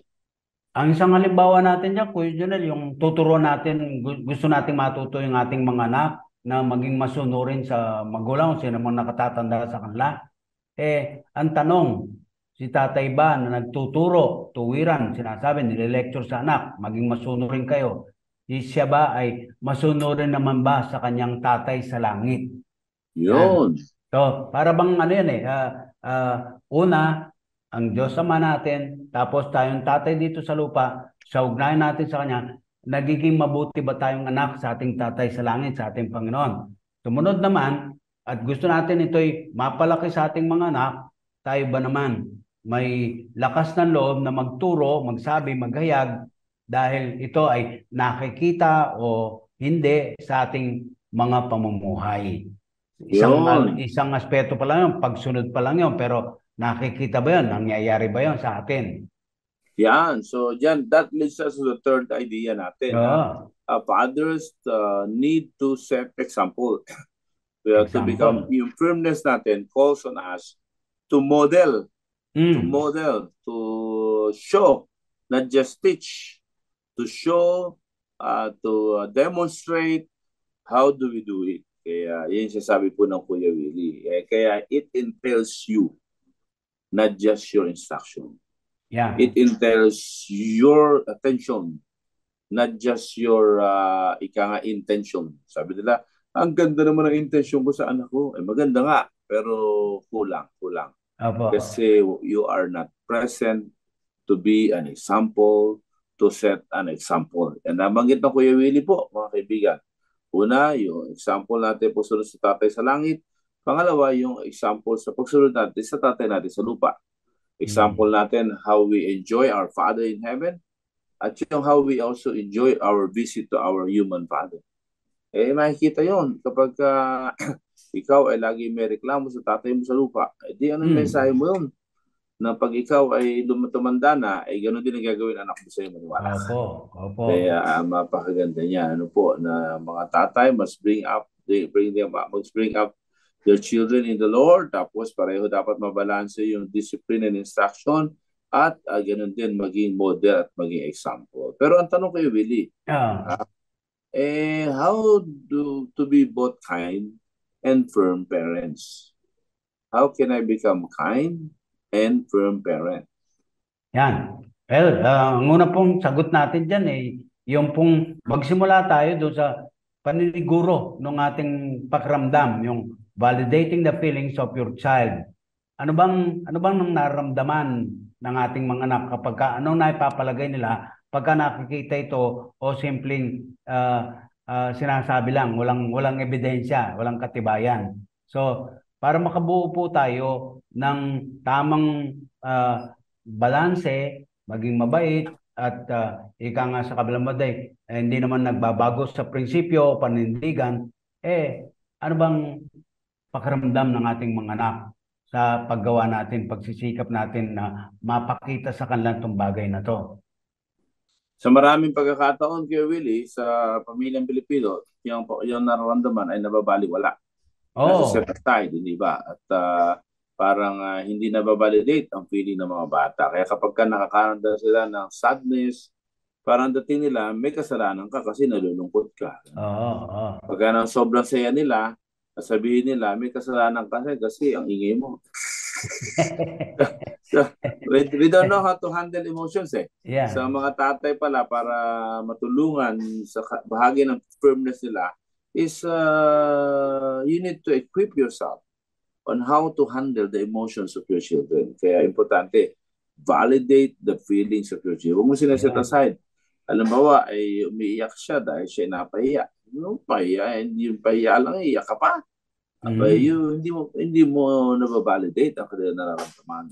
Ang isang halimbawa natin dyan, Kuya Jonel, yung tuturo natin, gusto nating matuto yung ating mga anak na maging masunurin sa magulang, sino mang nakatatanda sa kanila. Ang tanong, si tatay ba na nagtuturo, tuwiran, sinasabi, nile-lecture sa anak, maging masunurin kayo. Siya ba ay masunurin naman ba sa kanyang tatay sa langit? Yun. So, para bang ano yan una, ang Diyos Ama natin, tapos tayong tatay dito sa lupa, sa ugnayan natin sa Kanya, nagiging mabuti ba tayong anak sa ating tatay sa langit, sa ating Panginoon? Sumunod naman, at gusto natin ito'y mapalaki sa ating mga anak, tayo ba naman may lakas ng loob na magturo, magsabi, maghayag, dahil ito ay nakikita o hindi sa ating mga pamumuhay. Isang aspeto pa lang yun, pagsunod pa lang yun, pero nakikita ba yun? Nangyayari ba yun sa atin? So that leads us to the third idea natin. Fathers need to set example. We have to become, yung firmness natin calls on us to model, to show, not just teach, to show, to demonstrate how do we do it. Kaya yun sasabi po ng Kuya Willie. Kaya it entails you, not just your instruction. It entails your attention, not just your intention. Sabi nila, ang ganda naman ng intention ko sa anak ko. Maganda nga, pero kulang. Kasi you are not present to be an example, to set an example. And nabanggit ng Kuya Willie po, mga kaibigan. Una, yung example natin pagsunod sa tatay sa langit. Pangalawa, yung example sa pagsunod natin sa tatay natin sa lupa. Example natin how we enjoy our Father in heaven at yung how we also enjoy our visit to our human Father. Makikita yon kapag ikaw ay lagi may reklamo sa tatay mo sa lupa. Di anong mensahe mo yun? Na pag ikaw ay tumanda na, ay gano'n din ang gagawin anak mo sa'yo, maniwala. Opo. Kaya mapakaganda niya, na mga tatay must bring up their children in the Lord, tapos pareho dapat mabalanse yung discipline and instruction, at gano'n din maging model at maging example. Pero ang tanong kayo, Willie, how to be both kind and firm parents? How can I become kind and firm parent? Yan. Well, ang una pong sagot natin dyan yung pong magsimula tayo doon sa paniniguro ng ating pakiramdam, yung validating the feelings of your child. Ano bang nararamdaman ng ating mga anak kapag anong naipapalagay nila pagka nakikita ito o simpleng sinasabi lang, walang ebidensya, walang katibayan. So, para makabuo po tayo ng tamang balanse, maging mabait, at ika nga sa kabilang baday, hindi naman nagbabago sa prinsipyo o panindigan, ano bang pakiramdam ng ating mga anak sa paggawa natin, pagsisikap natin na mapakita sa kanila itong bagay na to? Sa maraming pagkakataon, Kuya Willie, sa pamilyang Pilipino, yung nararamdaman ay nababaliwala. Nasa set aside, hindi ba? At parang hindi nababalidate ang feeling ng mga bata. Kaya kapag nakakaramdam sila ng sadness, parang dating nila, may kasalanan ka kasi nalulungkot ka. Pagka nang sobrang saya nila, sabihin nila, may kasalanan ka kasi ang ingay mo. So, we don't know how to handle emotions Sa mga tatay pala, para matulungan sa bahagi ng firmness nila, is you need to equip yourself on how to handle the emotions of your children. Kaya importante, validate the feelings of your children. Huwag mo sila set aside. Halimbawa, ay umiiyak siya dahil siya napahiya. Yung pahiya, hindi yung pahiya lang, iyak ka pa. Hindi mo nababalidate ang kanilang nararamdaman.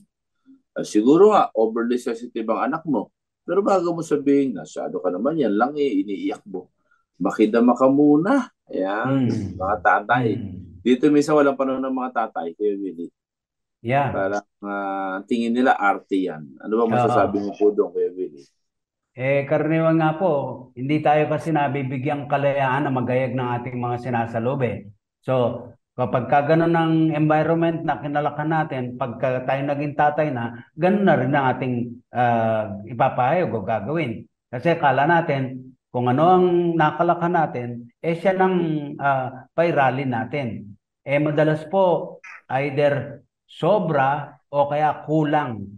Siguro nga, overly sensitive ang anak mo. Pero bago mo sabihin, nasyado ka naman, yan lang iniiyak mo. Makidama ka muna. Ayan, mga tatay. Dito minsan walang panahon ng mga tatay, Kuya Willie. Parang tingin nila arte yan. Ano ba masasabi mo po doon, Kuya Willie? Karaniwan nga po, hindi tayo kasi nabibigyang kalayaan na magayag ng ating mga sinasalob So, kapag ganun ng environment na kinalakan natin, pagka tayo naging tatay na, ganun na rin ang ating ipapahayag o gagawin. Kasi kala natin, kung ano ang nakalakhan natin, siya ng pairali natin. Madalas po, either sobra o kaya kulang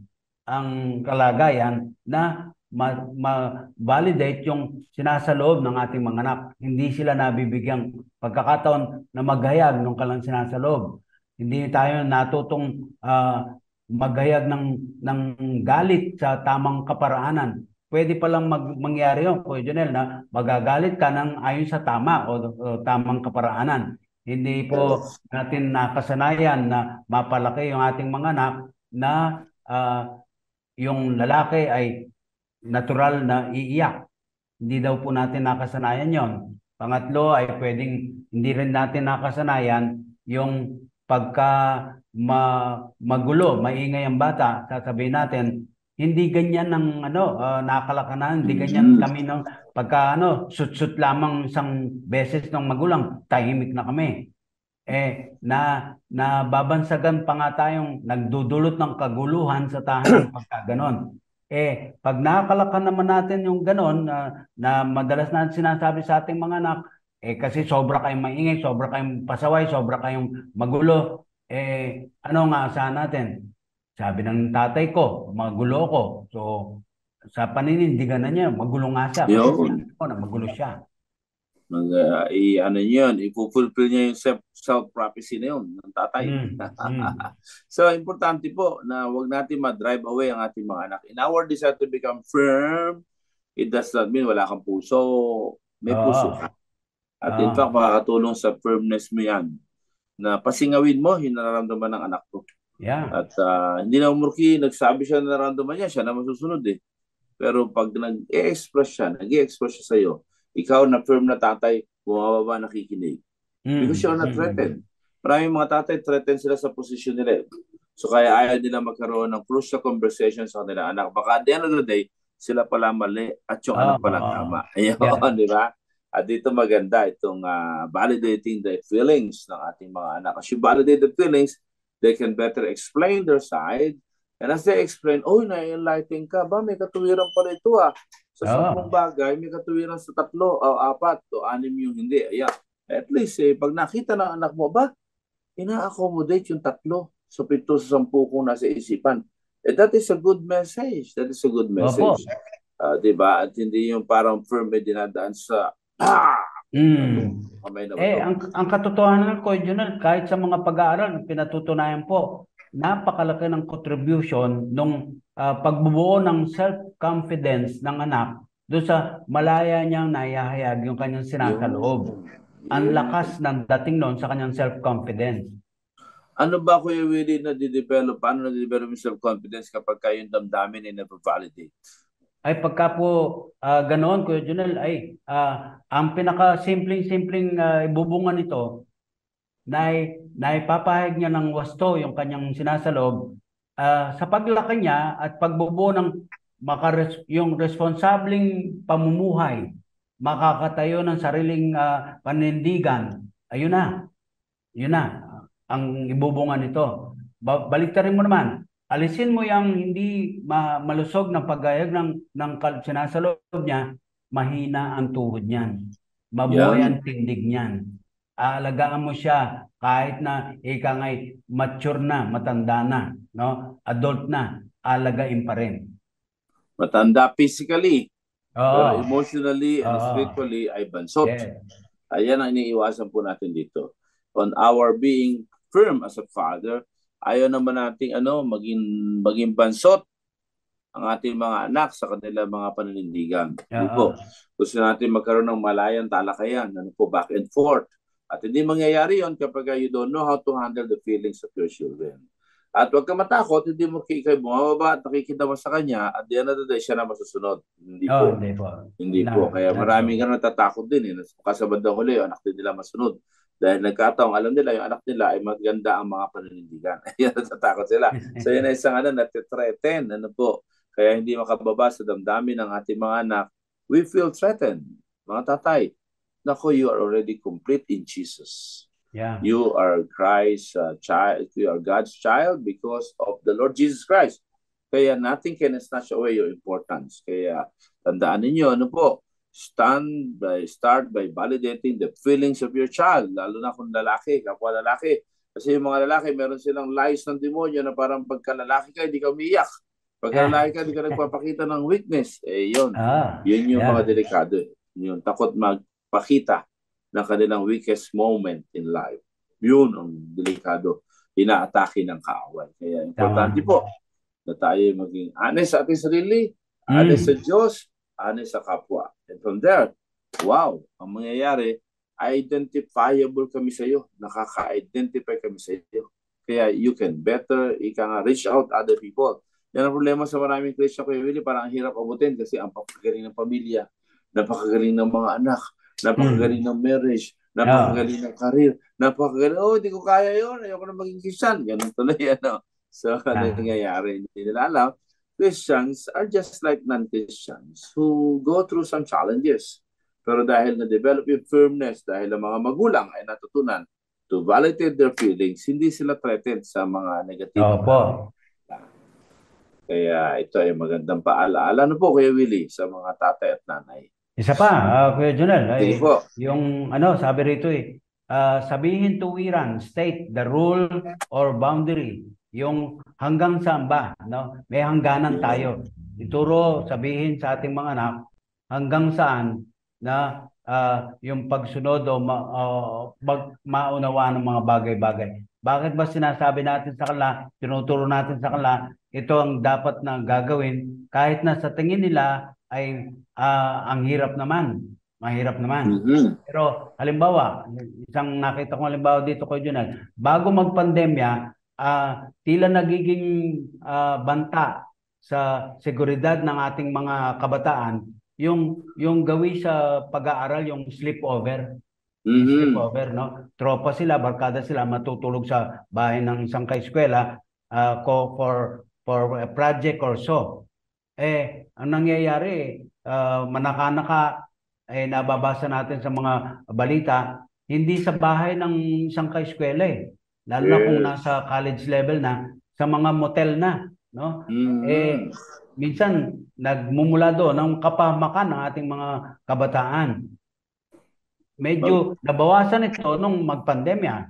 ang kalagayan na ma-validate yung sinasaloob ng ating mga anak. Hindi sila nabibigyang pagkakataon na maghayag ng kalang sinasaloob. Hindi tayo natutong maghayag ng galit sa tamang kaparaanan. Pwede palang mangyari yun, Kuya Jonel, na magagalit ka ng ayon sa tama o tamang kaparaanan. Hindi po natin nakasanayan na mapalaki yung ating mga anak na yung lalaki ay natural na iiyak. Hindi daw po natin nakasanayan yon. Pangatlo ay pwedeng hindi rin natin nakasanayan yung pagka magulo, maingay ang bata, sasabihin natin, hindi ganyan ng nakalakanan, hindi ganyan kami ng pagka sut-sut lamang isang beses ng magulang, tahimik na kami. Nababansagan pa nga tayong nagdudulot ng kaguluhan sa tahanan pagka ganon. Pag nakakalakan naman natin yung ganon, na madalas na sinasabi sa ating mga anak, kasi sobra kayong maingay, sobra kayong pasaway, sobra kayong magulo, ano nga asahan natin? Sabi ng tatay ko, magulo ko. So, sa paninindigan na niya, magulo nga siya. Magulo siya. I-fulfill niya yung self-prophecy na yun ng tatay. So, importante po na wag natin ma-drive away ang ating mga anak. In our desire to become firm, it does not mean wala kang puso. May puso ka. At in fact, makakatulong sa firmness mo yan. Na pasingawin mo, yung nararamdaman ng anak ko. At hindi na umurki, nagsabi siya na nararamdaman niya, siya na masusunod Pero pag nag-e-express siya sa'yo, ikaw na firm na tatay, bumababa nakikinig. Because you're not threatened. Maraming mga tatay, threatened sila sa posisyon nila. So kaya ayaw nila magkaroon ng crucial conversation sa kanila anak. Baka at the end of the day, sila pala mali at yung anak pala tama. Ayun, di ba? At dito maganda itong validating the feelings ng ating mga anak. As you validate the feelings, they can better explain their side. And as they explain, na-enlighten ka ba? May katuwiran pala ito Sa 10 bagay, may katuwiran sa 3 o 4 o 6 yung hindi. Ayan. At least, pag nakita ng anak mo, ina-accommodate yung 3 sa 7 sa 10 kung nasa isipan. That is a good message. That is a good message. Diba? At hindi yung parang firm dinadaan sa ang katotohanan ko, Junel, kahit sa mga pag-aaral, pinatutunayan po, napakalaki ng contribution ng pagbubuo ng self-confidence ng anak doon sa malaya niyang naihahayag yung kanyang sinasaloob. Ang lakas ng dating noon sa kanyang self-confidence. Ano ba, Kuya Willie, paano na-develop yung self-confidence kapag kayong damdamin ay na-validate? ay pagka po ganoon, Kuya Junel, ay ang pinaka-simpleng ibubungan nito na ipapahayag niya ng wasto yung kanyang sinasalob sa paglaki niya at pagbubuo ng yung responsableng pamumuhay, makakatayo ng sariling panindigan. Ayun na. Yun na ang ibubungan nito. Baliktarin mo naman. Alisin mo yung hindi malusog ng paghayag ng sinasalob niya, mahina ang tuhod niyan. Mabuhay ang tindig niyan. Aalagaan mo siya kahit na ika nga'y mature na, matanda na, no? Adult na, alagain pa rin. Matanda physically, pero emotionally and spiritually ay bansot. Ayan ang iniiwasan po natin dito. On our being firm as a father, ayaw naman nating maging bansot ang ating mga anak sa kanilang mga paninindigan. Gusto natin magkaroon ng malayang talakayan, back and forth. At hindi mangyayari yon kapag you don't know how to handle the feelings of your children. At huwag ka matakot, hindi mo ikay bumababa at nakikita mo sa kanya, at the end of the day, siya na masusunod. Hindi po. Hindi po. Kaya maraming ka natatakot din. Kasabad ng huli, anak din nila masunod. Dahil nagkataong alam nila, yung anak nila ay maganda ang mga paninindigan. Ayan, natatakot sila. So yun ay isang natitreten. Kaya hindi makababa sa damdamin ng ating mga anak. We feel threatened. Mga tatay, nako, you are already complete in Jesus. Yeah. You are Christ's child. You are God's child because of the Lord Jesus Christ. Kaya nothing can snatch away your importance. Kaya tandaan ninyo, start by validating the feelings of your child, lalo na kung lalaki, kapwa lalaki. Kasi yung mga lalaki, meron silang lies ng demonyo na parang pagka lalaki ka, hindi ka umiiyak. Pagka lalaki ka, hindi ka nagpapakita ng weakness. Yun yung mga delikado. Yung takot magpakita ng kanilang weakest moment in life. Yun ang delikado. Inaatake ng kaaway. Kaya importante po na tayo maging honest sa ating sarili, honest sa Diyos, honest sa kapwa. And from there, wow, ang mangyayari, identifiable kami sa iyo. Nakaka-identify kami sa iyo. Kaya you can better, reach out other people. Yan ang problema sa maraming Christian, Kuya Willie, parang ang hirap abutin kasi ang napakagaling ng pamilya, napakagaling ng mga anak, napakagaling ng marriage, napakagaling ng career, napakagaling, hindi ko kaya yun, ayoko na maging Christian. Ganun tuloy, So, nangyayari, hindi nila alam. Christians are just like non-Christians who go through some challenges. Pero dahil na-develop yung firmness, dahil ang mga magulang ay natutunan to validate their feelings, hindi sila threatened sa mga negative. Kaya ito ay magandang paalaala. Ano po, Kuya Willie, sa mga tatay at nanay? Isa pa, Kuya Junel, yung sabi rito sabihin tuwiran, state the rule or boundary, yung hanggang saan ba, may hangganan tayo. Ituro, sabihin sa ating mga anak, hanggang saan na yung pagsunod o maunawaan ng mga bagay-bagay. Bakit ba sinasabi natin sa kanila, tinuturo natin sa kanila, ito ang dapat na gagawin, kahit na sa tingin nila ay ang hirap naman. Mahirap naman. Pero halimbawa, isang nakita kong halimbawa dito ko Junel, bago magpandemya, tila nagiging banta sa seguridad ng ating mga kabataan yung gawi sa pag-aaral, yung sleepover. Sleepover, tropa sila, barkada sila, matutulog sa bahay ng isang kaeskwela for a project or so. Ang nangyayari, manaka-naka, nababasa natin sa mga balita, hindi sa bahay ng isang kaeskwela lalo na kung nasa college level na, sa mga motel na, minsan nagmumula doon ng kapahamakan ng ating mga kabataan. Medyo nabawasan ito nung magpandemya,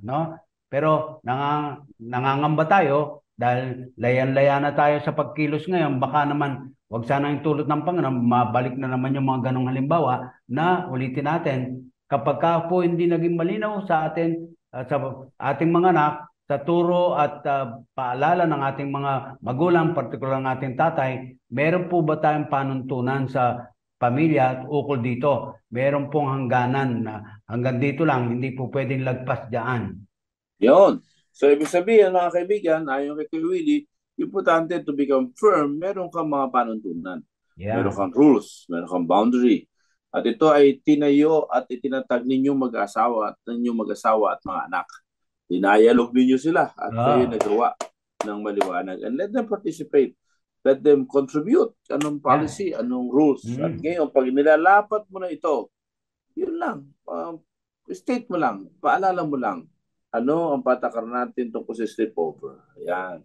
pero nangangamba tayo dahil layan-laya na tayo sa pagkilos ngayon. Baka naman wag sana yung tulot ng Panginoon, mabalik na naman yung mga ganong halimbawa na ulitin natin. Kapag po hindi naging malinaw sa atin, sa ating mga anak, sa turo at paalala ng ating mga magulang, partikular ng ating tatay, meron po ba tayong panuntunan sa pamilya at ukol dito? Meron pong hangganan na hanggang dito lang, hindi po pwedeng lagpas dyan. Yun. So, ibig sabihin, mga kaibigan, ayon kay Willie, importante to become firm, meron kang mga panuntunan. Meron kang rules, meron kang boundary. At ito ay tinayo at itinatag ninyong mag-asawa at mga anak. Dinayalog ninyo sila at kayo nagawa ng maliwanag. And let them participate. Let them contribute. Anong policy, anong rules. At ngayon, pag nilalapat mo na ito, yun lang. State mo lang, paalala mo lang, ano ang patakaran natin tungkol sa sleepover. Ayan.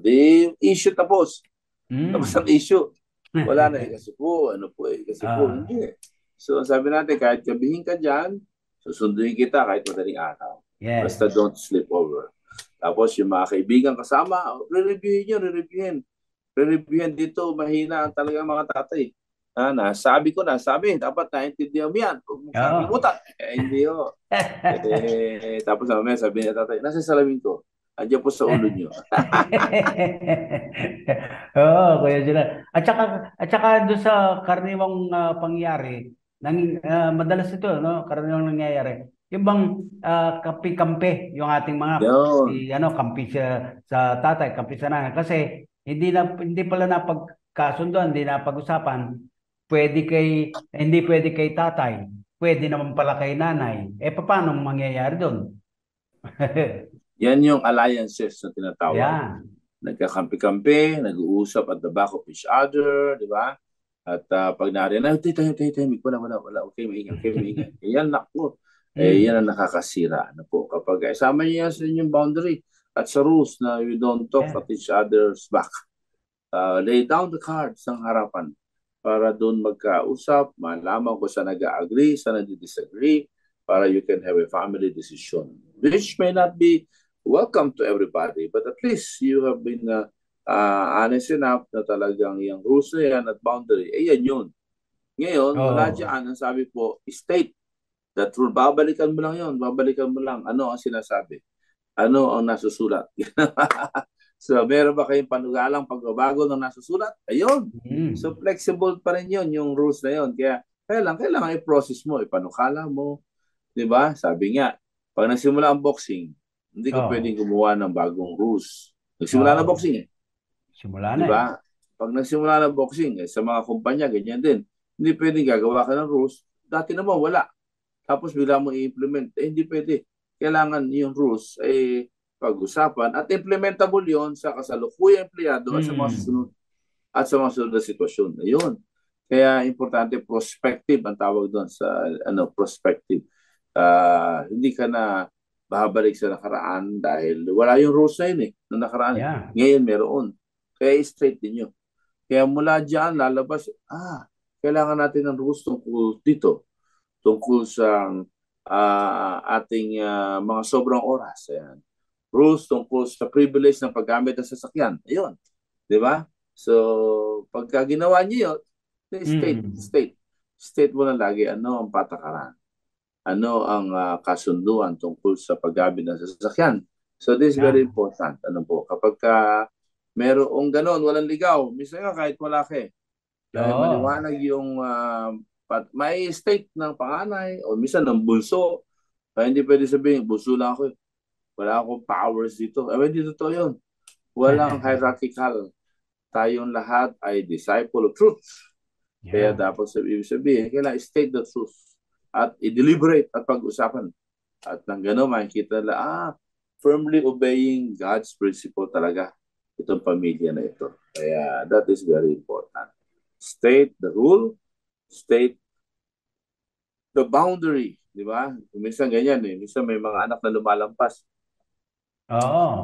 Di issue tapos. Tapos ang issue. Wala na kasi po, hindi. So sabi natin, kahit gabihin ka dyan, susunduin kita kahit madaling araw. Basta don't sleep over. Tapos yung mga kaibigan kasama, re-reviewin. Re-reviewin dito, mahina talaga mga tatay. Nasabi, dapat naintindihan mo yan. Huwag mong kakalimutan. Hindi ho. Tapos naman sabi niya tatay, nasa salamin ko. Andiyan po sa ulo nyo. Oo, Kuya Junel. At saka doon sa karaniwang pangyayari, madalas ito, no? Karaniwang nangyayari. Yung bang kampi-kampi, yung ating mga kampi sa tatay, kampi sa nanay. Kasi hindi pala napagkasunduan, hindi napag-usapan. Hindi pwede kay tatay. Pwede naman pala kay nanay. Paano mangyayari doon? Yan yung alliances na tinatawag. Nagkakampi-kampi, nag-uusap at the back of each other, di ba? At pag nariyan, tahimik, wala, okay, maingay. Yan, naku. Yan ang nakakasira. Ano po, kapag isama niyo yan sa inyong boundary at sa rules na you don't talk at each other's back. Lay down the cards ng harapan para doon magkausap, malaman kung saan nag-agree, saan nag-disagree, para you can have a family decision, which may not be welcome to everybody, but at least you have been honest enough na talagang yung rules na yan at boundary, yan yun. Ngayon, wala dyan, ang sabi po, state that rule, babalikan mo lang yun, ano ang sinasabi, ano ang nasusulat. So, meron ba kayong panugalang pagbabago ng nasusulat? Ayun. So, flexible pa rin yun, yung rules na yun. Kaya kailangan i-process mo, ipanukala mo. Diba? Sabi nga, pag nagsimula ang boxing, hindi ka pwedeng gumawa ng bagong rules. Nagsimula na boxing Simula na diba? Pag nagsimula na boxing, sa mga kumpanya, ganyan din. Hindi pwedeng gagawa ka ng rules. Dati naman, wala. Tapos bigla mo i-implement. Hindi pwede. Kailangan yung rules pag-usapan at implementable yon sa kasalukuyang empleyado at sa mga susunod na sitwasyon. Ayun. Kaya importante prospective ang tawag doon sa prospective. Hindi ka na babalik sa nakaraan dahil wala yung rules na yun na nakaraan. Ngayon meron. Kaya straight din yun. Kaya mula dyan lalabas, kailangan natin ng rules tungkol dito. Tungkol sa ating mga sobrang oras. Ayan. Rules tungkol sa privilege ng paggamit ng sasakyan. Ayun. Di ba? So, pagka ginawa niyo yun, state mo na lagi ano ang patakaran. Ano ang kasunduan tungkol sa paggamit ng sasakyan. So, this is very important. Ano po? Kapag merong ganon, walang ligaw, minsan nga kahit wala ka dahil maliwanag yung may state ng panganay o minsan ng bunso. Kaya hindi pwede sabihin, bunso lang ako wala akong powers dito. Hindi totoo yun. Walang hierarchical. Tayong lahat ay disciple of truth. Kaya dapat sabihin, kailangan state the truth at i-deliberate at pag-usapan. At nang gano'n, makikita nila, firmly obeying God's principle talaga itong pamilya na ito. Kaya that is very important. State the rule, state the boundary. Di ba? Minsan ganyan Minsan may mga anak na lumalampas.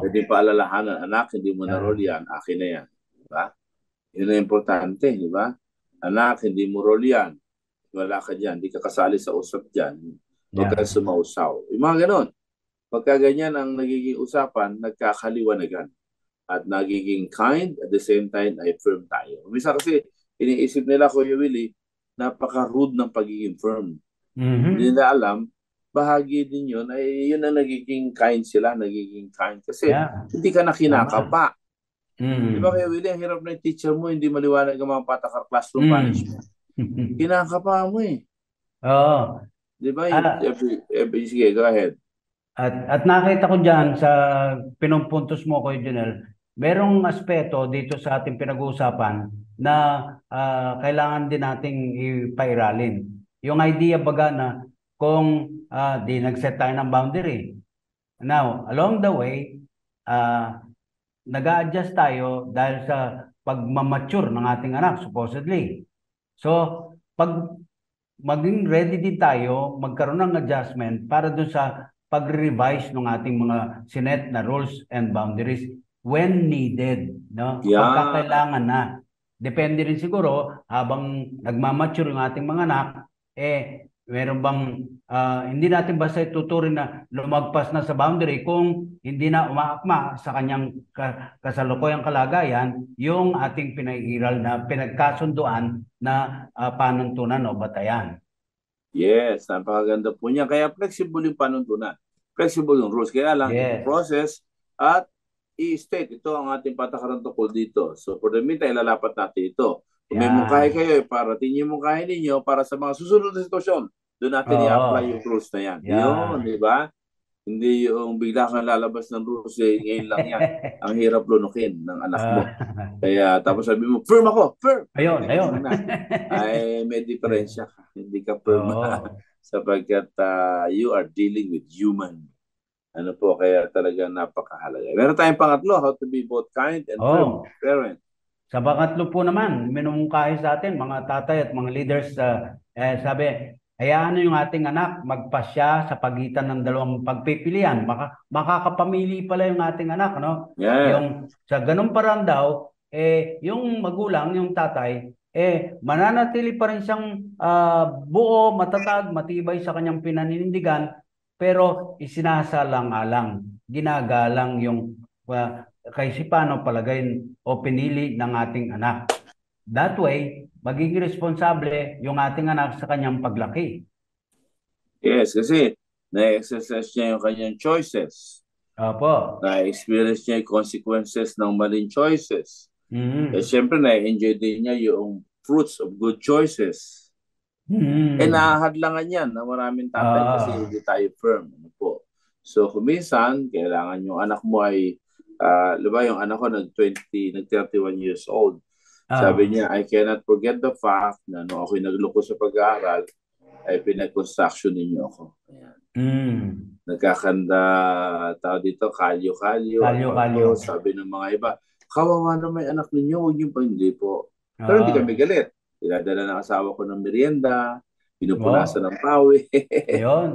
Pwede pa alalahanan, anak, hindi mo na-roll yan, akin na yan. Diba? Yun ang importante, di ba? Anak, hindi mo roll yan. Wala ka dyan, hindi ka kasali sa usap dyan. Huwag ka sumausaw. Yung mga ganon. Pagka ganyan ang nagiging usapan, nagkakaliwanagan. At nagiging kind, at the same time, ay firm tayo. Minsan kasi, iniisip nila, Kuya Willie, napaka-rude ng pagiging firm. Hindi nila alam, bahagi din yun, ay yun ang nagiging kind sila, nagiging kind. Kasi hindi ka na kinakapa. Di ba Kuya Willie, ang hirap na yung teacher mo, hindi maliwanag ang mga patakar classroom punishment. Kinakapa mo Di ba? Sige, go ahead. At nakita ko dyan sa pinumpuntos mo, Kuya Junel, merong aspeto dito sa ating pinag-uusapan na kailangan din nating ipairalin. Yung idea baga na kung di nag-set tayo ng boundary. Now, along the way, nag-a-adjust tayo dahil sa pagmamature ng ating anak, supposedly. So, pag maging ready din tayo, magkaroon ng adjustment para dun sa pag-revise ng ating mga sinet na rules and boundaries when needed, no? Pagkakailangan na. Depende rin siguro habang nagmamature yung ating mga anak, meron bang hindi natin basta ituturing na lumagpas na sa boundary kung hindi na umaakma sa kanyang kasalukuyang kalagayan yung ating pinag-iral na pinagkasunduan na panuntunan o batayan. Yes, napakaganda po niya. Kaya flexible yung panuntunan. Flexible yung rules. Kaya lang, process at i-state. Ito ang ating patakaran tungkol dito. So for the meantime, ilalapat natin ito. Kung may mungkahi kayo, parating yung mungkahi ninyo para sa mga susunod na sitwasyon. Doon natin i-apply yung rules na yan. Yun, di ba? Hindi yung bigla kang lalabas ng rules, ngayon lang yan. Ang hirap lunukin ng anak mo. Kaya tapos sabi mo, firm ako, firm! Ayun. Ay, may diferensya ka. Hindi ka firm. Sapagkat you are dealing with human. Ano po, kaya talaga napakahalaga. Meron tayong pangatlo, how to be both kind and firm parent. Sa pangatlo po naman, minumungkahi sa atin, mga tatay at mga leaders, sabi, hayaan yung ating anak magpasya sa pagitan ng dalawang pagpipilian. Makakapamili pala yung ating anak, no? Yeah. Yung sa ganung paraan daw, yung magulang, yung tatay, mananatili pa rin siyang buo, matatag, matibay sa kanyang pinaninindigan, pero isinasalang-alang, ginagalang yung kaisipan o palagay o pinili ng ating anak. That way, magiging responsable yung ating anak sa kanyang paglaki. Yes, kasi na-exercise niya yung kanyang choices. Opo. Na-experience niya yung consequences ng maling choices. Siyempre, na-enjoy din niya yung fruits of good choices. Nahahadlangan yan na maraming tatay kasi hindi tayo firm. Ano po? So, kuminsan, kailangan yung anak mo ay diba yung anak ko nag-31 years old. Sabi niya, I cannot forget the fact na nung ako'y nagloko sa pag-aaral, ay pinag-construction ninyo ako. Ayan. Nagkakanda, tao dito, kalyo-kalyo. Sabi ng mga iba, kawawa na may anak ninyo, huwag niyo pa, hindi po. Pero hindi kami galit. Iladala ng asawa ko ng merienda, pinupunasan ng pawi,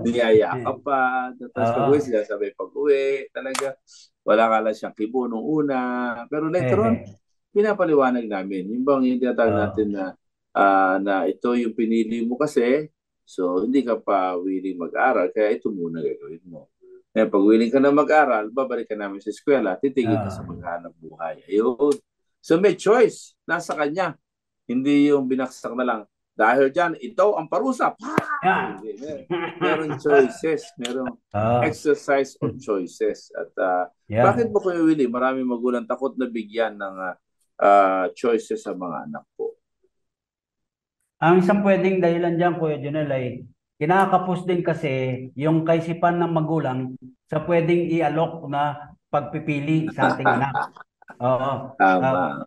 niyaya ka pa, tapos pag-uwi sila, sabi pag-uwi, talaga, wala ka lang siyang kibo nung una. Pero later on, pinapaliwanag namin. Yung bang yung tinatawag natin na ito yung pinili mo kasi, so hindi ka pa willing mag-aral, kaya ito muna gagawin mo. Kaya pag willing ka na mag-aral, babalik ka namin sa eskwela, titigil ka sa maghanap buhay. Ayun. So may choice. Nasa kanya. Hindi yung binaksak na lang. Dahil dyan, ito ang parusa. Meron choices. Meron exercise of choices. At bakit mo, Kuya Willie, marami magulang takot na bigyan ng choices sa mga anak po? Ang isang pwedeng dahilan dyan, Kuya Junel, ay kinakapos din kasi yung kaisipan ng magulang sa pwedeng i-alok na pagpipili sa ating anak.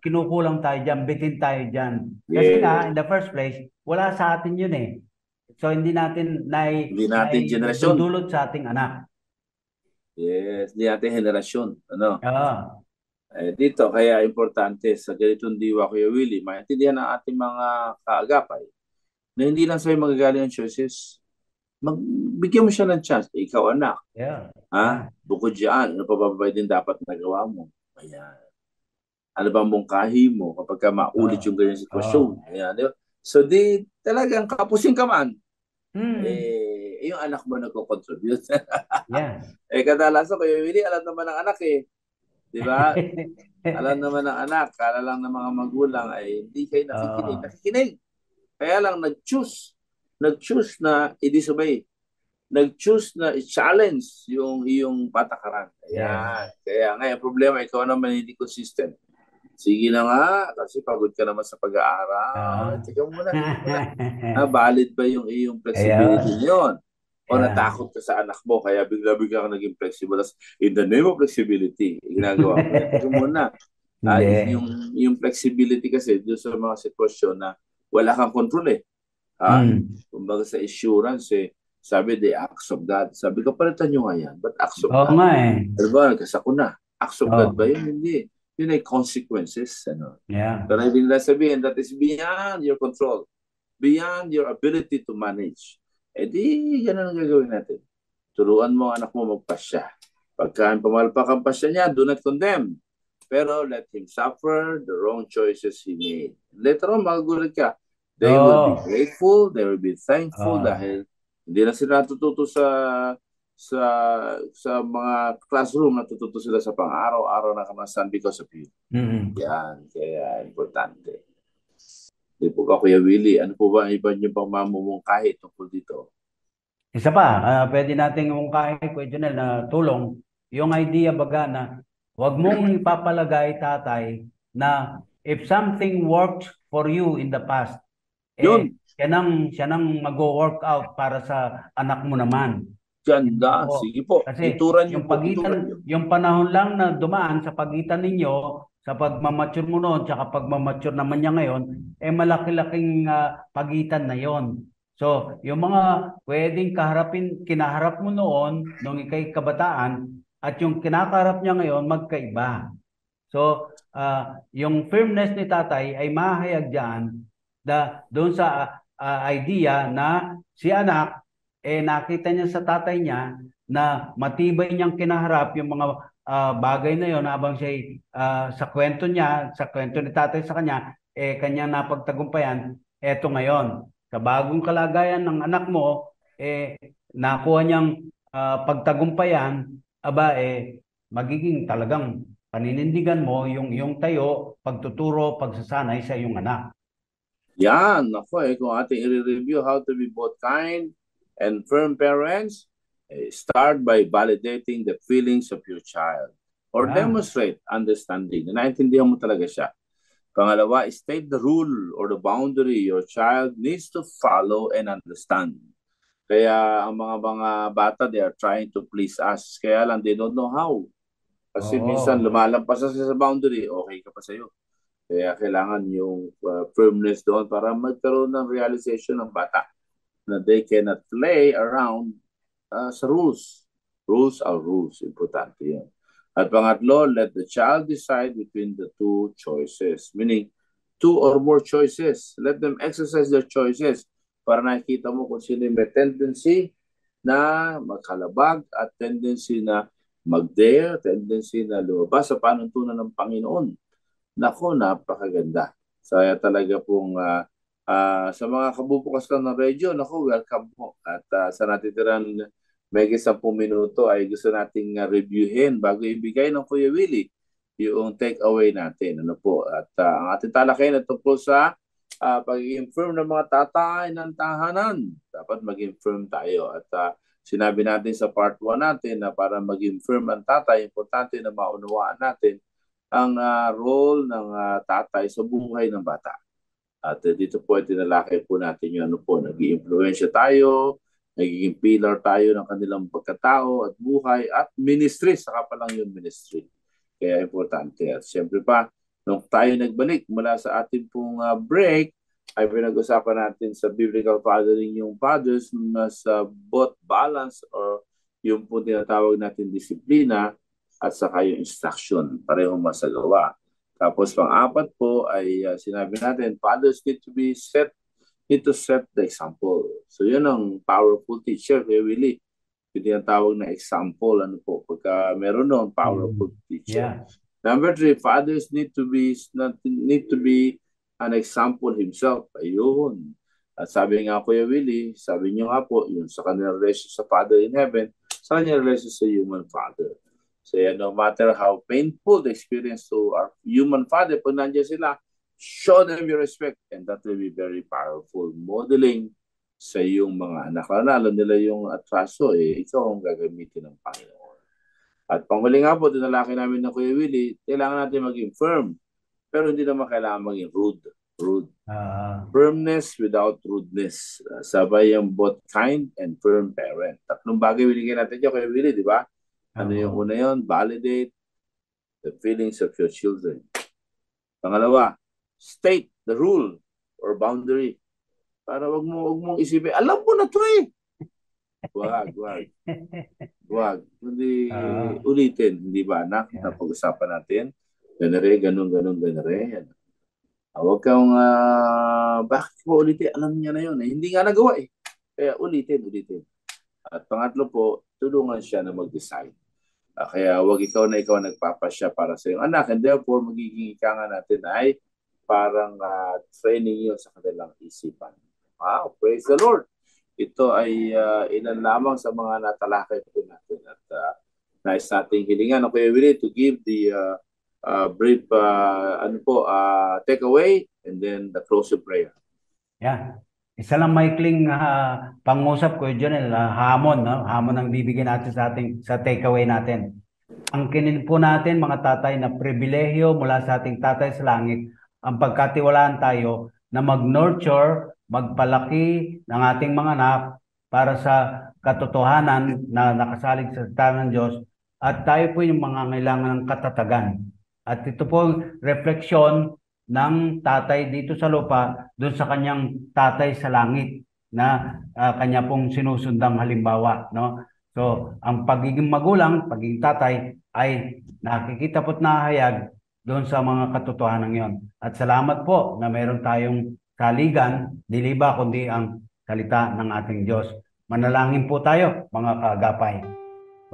Kinukulang tayo dyan, bitin tayo dyan. Kasi nga, in the first place, wala sa atin yun eh. So, hindi natin dudulot sa ating anak. Yes, hindi natin henerasyon. Dito, kaya importante sa ganitong diwa, Kuya Willie, maintindihan ng ating mga kaagapay na hindi lang sa'yo magagaling ang choices. Bigyan mo siya ng chance. Ikaw, anak. Bukod dyan, ano pa ba din dapat nagawa mo? Ayan. Ano ba mungkahi mo kapag ka maulit yung ganyan sitwasyon? Ayan, di ba? So, talagang kapusin ka man. Yung anak mo nagko-contribute. Kadalasan, Kuya Willie, alam naman ng anak eh. Di ba? Alam naman ng anak, kala lang ng mga magulang ay hindi kayo nakikinig. Nakikinig. Kaya lang nag-choose na i-disobey. Nag-choose na i-challenge yung iyong patakaran. Kaya ngayon, problema, ikaw naman hindi consistent. Sige na nga, kasi pagod ka naman sa pag-aaral. Teka muna. Valid ba yung iyong flexibility yun? O natakot ka sa anak mo, kaya bigla-bigla ka naging flexible. In the name of flexibility, ginagawa mo. Teka muna. Hindi. Yung flexibility kasi doon sa mga sitwasyon na wala kang control eh. Kumbaga sa assurance sabi the acts of God. Sabi ko, palitan nyo nga yan. But acts of Oo God? nga eh. Ano ba? Kasako na. Acts of God ba yun? Hindi. Yun ay consequences. Yeah. Pero hindi nila sabihin, that is beyond your control. Beyond your ability to manage. Di, yan ang gagawin natin. Turuan mo anak mo magpasya. Pagka pumalpak ang pasya niya, do not condemn. Pero let him suffer the wrong choices he made. Later on, magugulat ka. They will be grateful, they will be thankful dahil hindi na sila natututo sa mga classroom, natututo sila sa pang-araw-araw na kamasan because of you. Yan, kaya importante. Di po ka, Kuya Willie, ano po ba ang iba niyo pang mamumungkahi tungkol dito? Isa pa, pwede nating mungkahi, Kuya Jonel, na tulong. Yung idea baga na huwag mong ipapalagay, tatay, na if something worked for you in the past, siya nang mag-work out para sa anak mo naman. Ganda. Sige po. Kasi yung panahon lang na dumaan sa pagitan ninyo, sa pagmamature mo noon, tsaka pagmamature naman niya ngayon, malaki-laking pagitan na yon. So, yung mga pwedeng kinaharap mo noon, nung ikay kabataan, at yung kinakaharap niya ngayon, magkaiba. So, yung firmness ni tatay ay mahayag dyan doon sa idea na si anak, nakita niya sa tatay niya na matibay niyang kinaharap yung mga bagay na yon habang siya sa kwento ni tatay sa kanya, kanya napagtagumpayan. Eto ngayon, sa bagong kalagayan ng anak mo, nakuha niyang pagtagumpayan, magiging talagang paninindigan mo yung tayo, pagtuturo, pagsasanay sa iyong anak. Yan, ako kung ating i-review how to be both kind and firm parents, start by validating the feelings of your child or demonstrate understanding. Naintindihan mo talaga siya. Pangalawa, state the rule or the boundary your child needs to follow and understand. Kaya ang mga bata, they are trying to please us. Kaya lang, they don't know how. Kasi minsan lumalampas sa boundary, okay ka pa sa'yo. Kaya kailangan yung firmness doon para magkaroon ng realization ng bata na they cannot play around sa rules. Rules are rules. Importante yun. At pangatlo, let the child decide between the two choices. Meaning, two or more choices. Let them exercise their choices para nakikita mo kung sino may tendency na magkalabag at tendency na mag-dare, tendency na lumabas sa panuntunan ng Panginoon. Nako, napakaganda. Saya talaga pong sa mga kabubukas lang ng radio, nako, welcome po. At sa natitirang may 10 minuto ay gusto nating reviewin bago ibigay ng Kuya Willie yung take-away natin. Ano po? At ang ating talakayan na tungkol sa pagiging firm ng mga tatay ng tahanan. Dapat maging firm tayo. At sinabi natin sa part 1 natin na para maging firm ang tatay, importante na maunawaan natin ang role ng tatay sa buhay ng bata. At dito po ay tinalakay po natin yung nag-i-influensya tayo, nagiging pillar tayo ng kanilang pagkatao at buhay at ministry, saka pa lang yung ministry. Kaya importante. At siyempre pa, nung tayo nagbalik mula sa ating pong break, ay pinag-usapan natin sa biblical fathering yung fathers na sa both balance or yung po tinatawag natin disiplina at saka yung instruction, parehong masagawa. Tapos pang-apat po ay sinabi natin, fathers need to set the example. So yun ang powerful teacher, Kuya Willie. Yung tinatawag na example, pagka meron nun, powerful teacher. Yeah. Number 3, fathers need to be an example himself. Ayun. At sabi nga Kuya Willie, sabi niyo nga po, yung sa kanilang relation sa Father in Heaven, sa kanilang relation sa human father. So no matter how painful the experience to our human father, pag nandiyan sila, show them your respect and that will be very powerful. Modeling sa iyong mga anak. Lalo nila yung atraso, ikaw ang gagamitin ng Panginoon. At panghuli nga po, dinalaki namin ng Kuya Willie, kailangan natin maging firm, pero hindi naman kailangan maging rude. Firmness without rudeness. Sabay yung both kind and firm parent. Tatlong bagay binigyan natin dyan Kuya Willie, di ba? Ano yung una yun? Validate the feelings of your children. Pangalawa, state the rule or boundary. Para wag mong isipin, alam mo na to eh. Wag. Hindi ulitin, hindi ba anak? Yeah. Napag-usapan natin. Ganun. Huwag kang, bakit mo ulitin? Alam niya na yun eh. Hindi nga nagawa eh. Kaya ulitin. At pangatlo po, tulungan siya na mag-decide. Kaya huwag ikaw nagpapasya para sa iyong anak. And therefore, magiging ikangan natin ay parang training yun sa kanilang isipan. Wow, praise the Lord. Ito ay ilan lamang sa mga natalakay po natin. At nais nating hilingan ako Willie to give the brief takeaway and then the closing prayer. Yeah. Isa lang maikling pangusap ko dyan, hamon, no? Hamon ang bibigyan natin sa takeaway natin. Ang kinin po natin, mga tatay, na pribilehyo mula sa ating tatay sa langit, ang pagkatiwalaan tayo na mag-nurture, magpalaki ng ating mga anak para sa katotohanan na nakasalig sa salita ng Diyos, at tayo po yung mga kailangan ng katatagan. At ito po refleksyon ng tatay dito sa lupa doon sa kanyang tatay sa langit na kanya pong sinusundang halimbawa, no? So, ang pagiging magulang, pagiging tatay ay nakikita po't nahayag doon sa mga katotohanan yon. At salamat po na meron tayong saligan, dili ba kundi ang salita ng ating Diyos. Manalangin po tayo, mga kaagapay.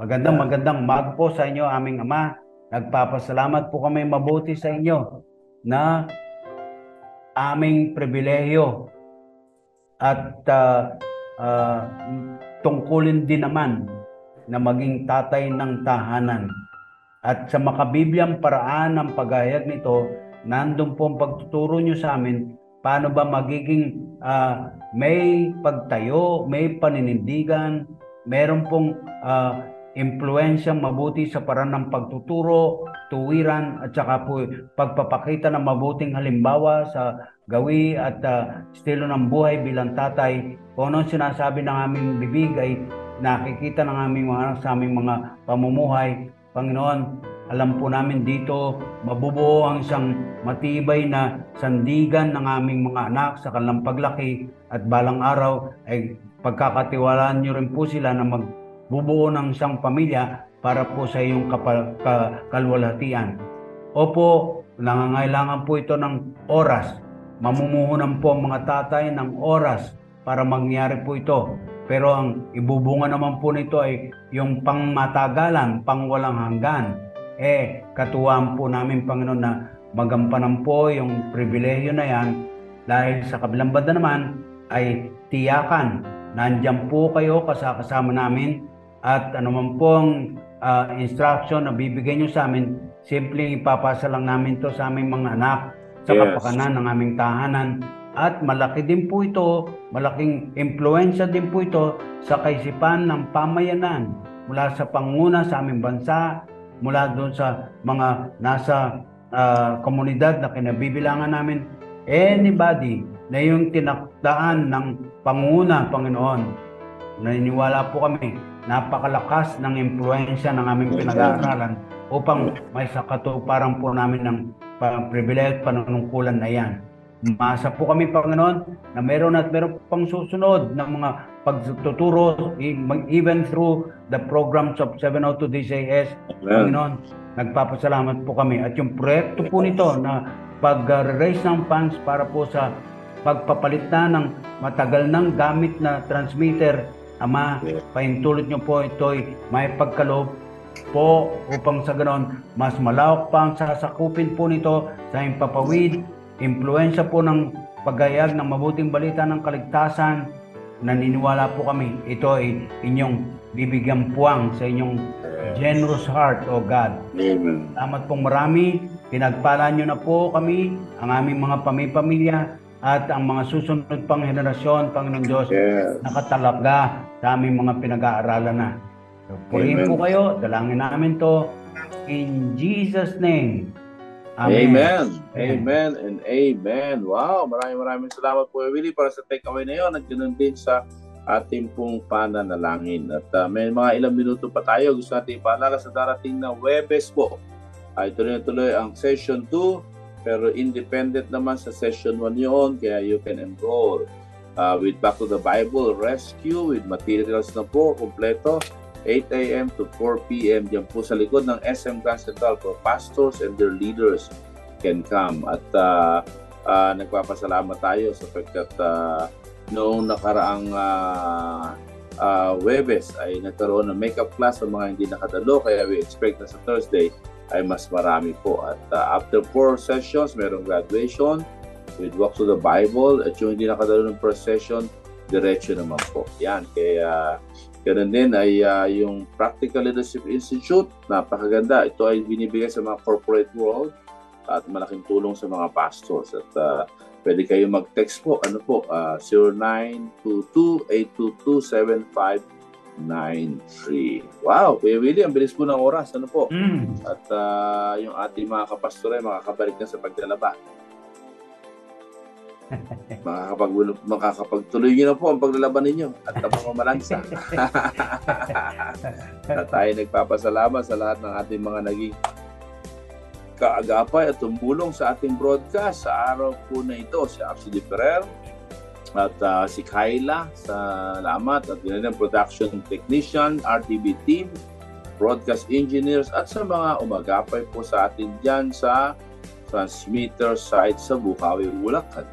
Magandang umaga po sa inyo, aming Ama. Nagpapasalamat po kami mabuti sa inyo na aming pribilehyo at tungkulin din naman na maging tatay ng tahanan. At sa makabibyang paraan ng paghahayag nito, nandun po ang pagtuturo nyo sa amin paano ba magiging may pagtayo, may paninindigan, meron pong impluensyang mabuti sa paraan ng pagtuturo, tuwiran, at saka po pagpapakita ng mabuting halimbawa sa gawi at estilo ng buhay bilang tatay. Kung anong sinasabi ng aming bibig ay nakikita ng aming mga anak sa aming mga pamumuhay. Panginoon, alam po namin dito mabubuo ang isang matibay na sandigan ng aming mga anak sa kanilang paglaki, at balang araw ay pagkakatiwalaan nyo rin po sila na magbubuo ng isang pamilya para po sa iyong kalwalhatian. Opo, nangangailangan po ito ng oras. Mamumuhunan po ang mga tatay ng oras para mangyari po ito. Pero ang ibubunga naman po nito ay yung pangmatagalan, pangwalang hanggan. Katuwaan po namin, Panginoon, na magampanan po yung pribilehyo na yan, dahil sa kabilang banda naman ay tiyakan, nandiyan po kayo kasama namin, at anuman po ang instruction na bibigay nyo sa amin, simpleng ipapasa lang namin to sa aming mga anak, sa kapakanan ng aming tahanan. At malaki din po ito, malaking impluensya din po ito sa kaisipan ng pamayanan mula sa panguna sa aming bansa, mula doon sa mga nasa komunidad na kinabibilangan namin. Anybody na yung tinakdaan ng panguna, Panginoon, naniniwala po kami, napakalakas ng impluensya ng aming pinag-aaralan upang may sakatuparan po namin ng pribilehyo at panunungkulan na yan. Masa po kami, Panginoon, na meron pang susunod ng mga pagtuturo, even through the programs of 702 DCS. Panginoon, nagpapasalamat po kami. At yung proyekto po nito na pag-raise ng funds para po sa pagpapalit na ng matagal ng gamit na transmitter, Ama, paintulot nyo po ito'y may pagkaloob po upang sa ganon mas malawak pa ang sasakupin po nito sa impapawid, impluensya po ng paghayag ng mabuting balita ng kaligtasan. Naniniwala po kami, ito ay inyong bibigyan puwang sa inyong generous heart, O God. Amen. Salamat pong marami. Pinagpala nyo na po kami, ang aming mga pamilya, at ang mga susunod pang henerasyon, Panginoon Diyos, nakatalaga sa aming mga pinag-aaralan na. So, purihin po kayo, dalangin namin to in Jesus' name. Amen. Amen and amen. Wow, maraming salamat po, Willie, para sa takeaway na yun. At ganoon din sa ating pong pananalangin. At may mga ilang minuto pa tayo. Gusto natin ipaalala sa darating na Huwebes po. Tuloy-tuloy ang session 2 pero independent naman sa session 1 yun, kaya you can enroll. With Back to the Bible Rescue, with materials na po, kompleto, 8 a.m. to 4 p.m. Diyan po sa likod ng SM Grand Central for pastors and their leaders can come. At nagpapasalamat tayo sapagkat noong nakaraang Webes ay nagkaroon ng makeup class sa mga hindi nakadalo, kaya we expect na sa Thursday ay mas marami po. At after 4 sessions, merong graduation with Walk to the Bible, at yung hindi nakadalo ng first session, diretso naman po. Yan, kaya ganun din ay yung Practical Leadership Institute, napakaganda. Ito ay binibigay sa mga corporate world at malaking tulong sa mga pastors. At pwede kayo mag-text po, 0922-822-7593. Wow, Kuya Willie, ang bilis po ng oras, At yung ating mga kapastore, makakabalik na sa paglalaba. Makakapagtuloy nyo na po ang paglalaban ninyo at ang mga malansa. At tayo nagpapasalamat sa lahat ng ating mga naging kaagapay at tumulong sa ating broadcast sa araw po na ito. Si Archie Ferrer at si Kyla, salamat, at yun ang production technician, RTB team, broadcast engineers, at sa mga umagapay po sa atin dyan sa transmitter site sa Bukawi, Bulacan.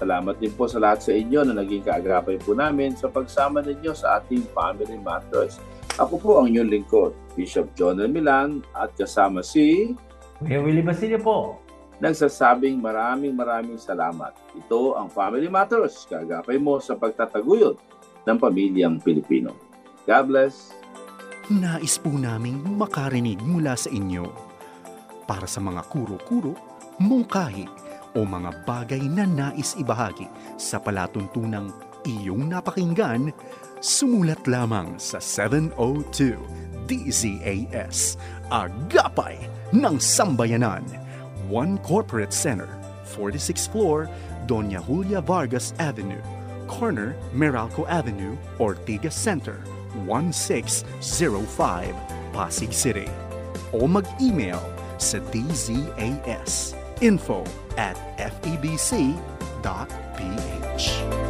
Salamat din po sa lahat sa inyo na naging kaagapay po namin sa pagsama ninyo sa ating Family Matters. Ako po ang inyong lingkod, Bishop John Milan, at kasama si Kuya Willie Basilio po. Nagsasabing maraming salamat. Ito ang Family Matters, kaagapay mo sa pagtataguyod ng pamilyang Pilipino. God bless. Nais po naming makarinig mula sa inyo. Para sa mga kuro-kuro, mungkahi, o mga bagay na nais ibahagi sa palatuntunang iyong napakinggan, sumulat lamang sa 702 DZAS, Agapay ng Sambayanan, 1 Corporate Center, 46th floor, Doña Julia Vargas Avenue, corner Meralco Avenue, Ortigas Center, 1605, Pasig City. O mag-email sa DZAS info@febc.ph.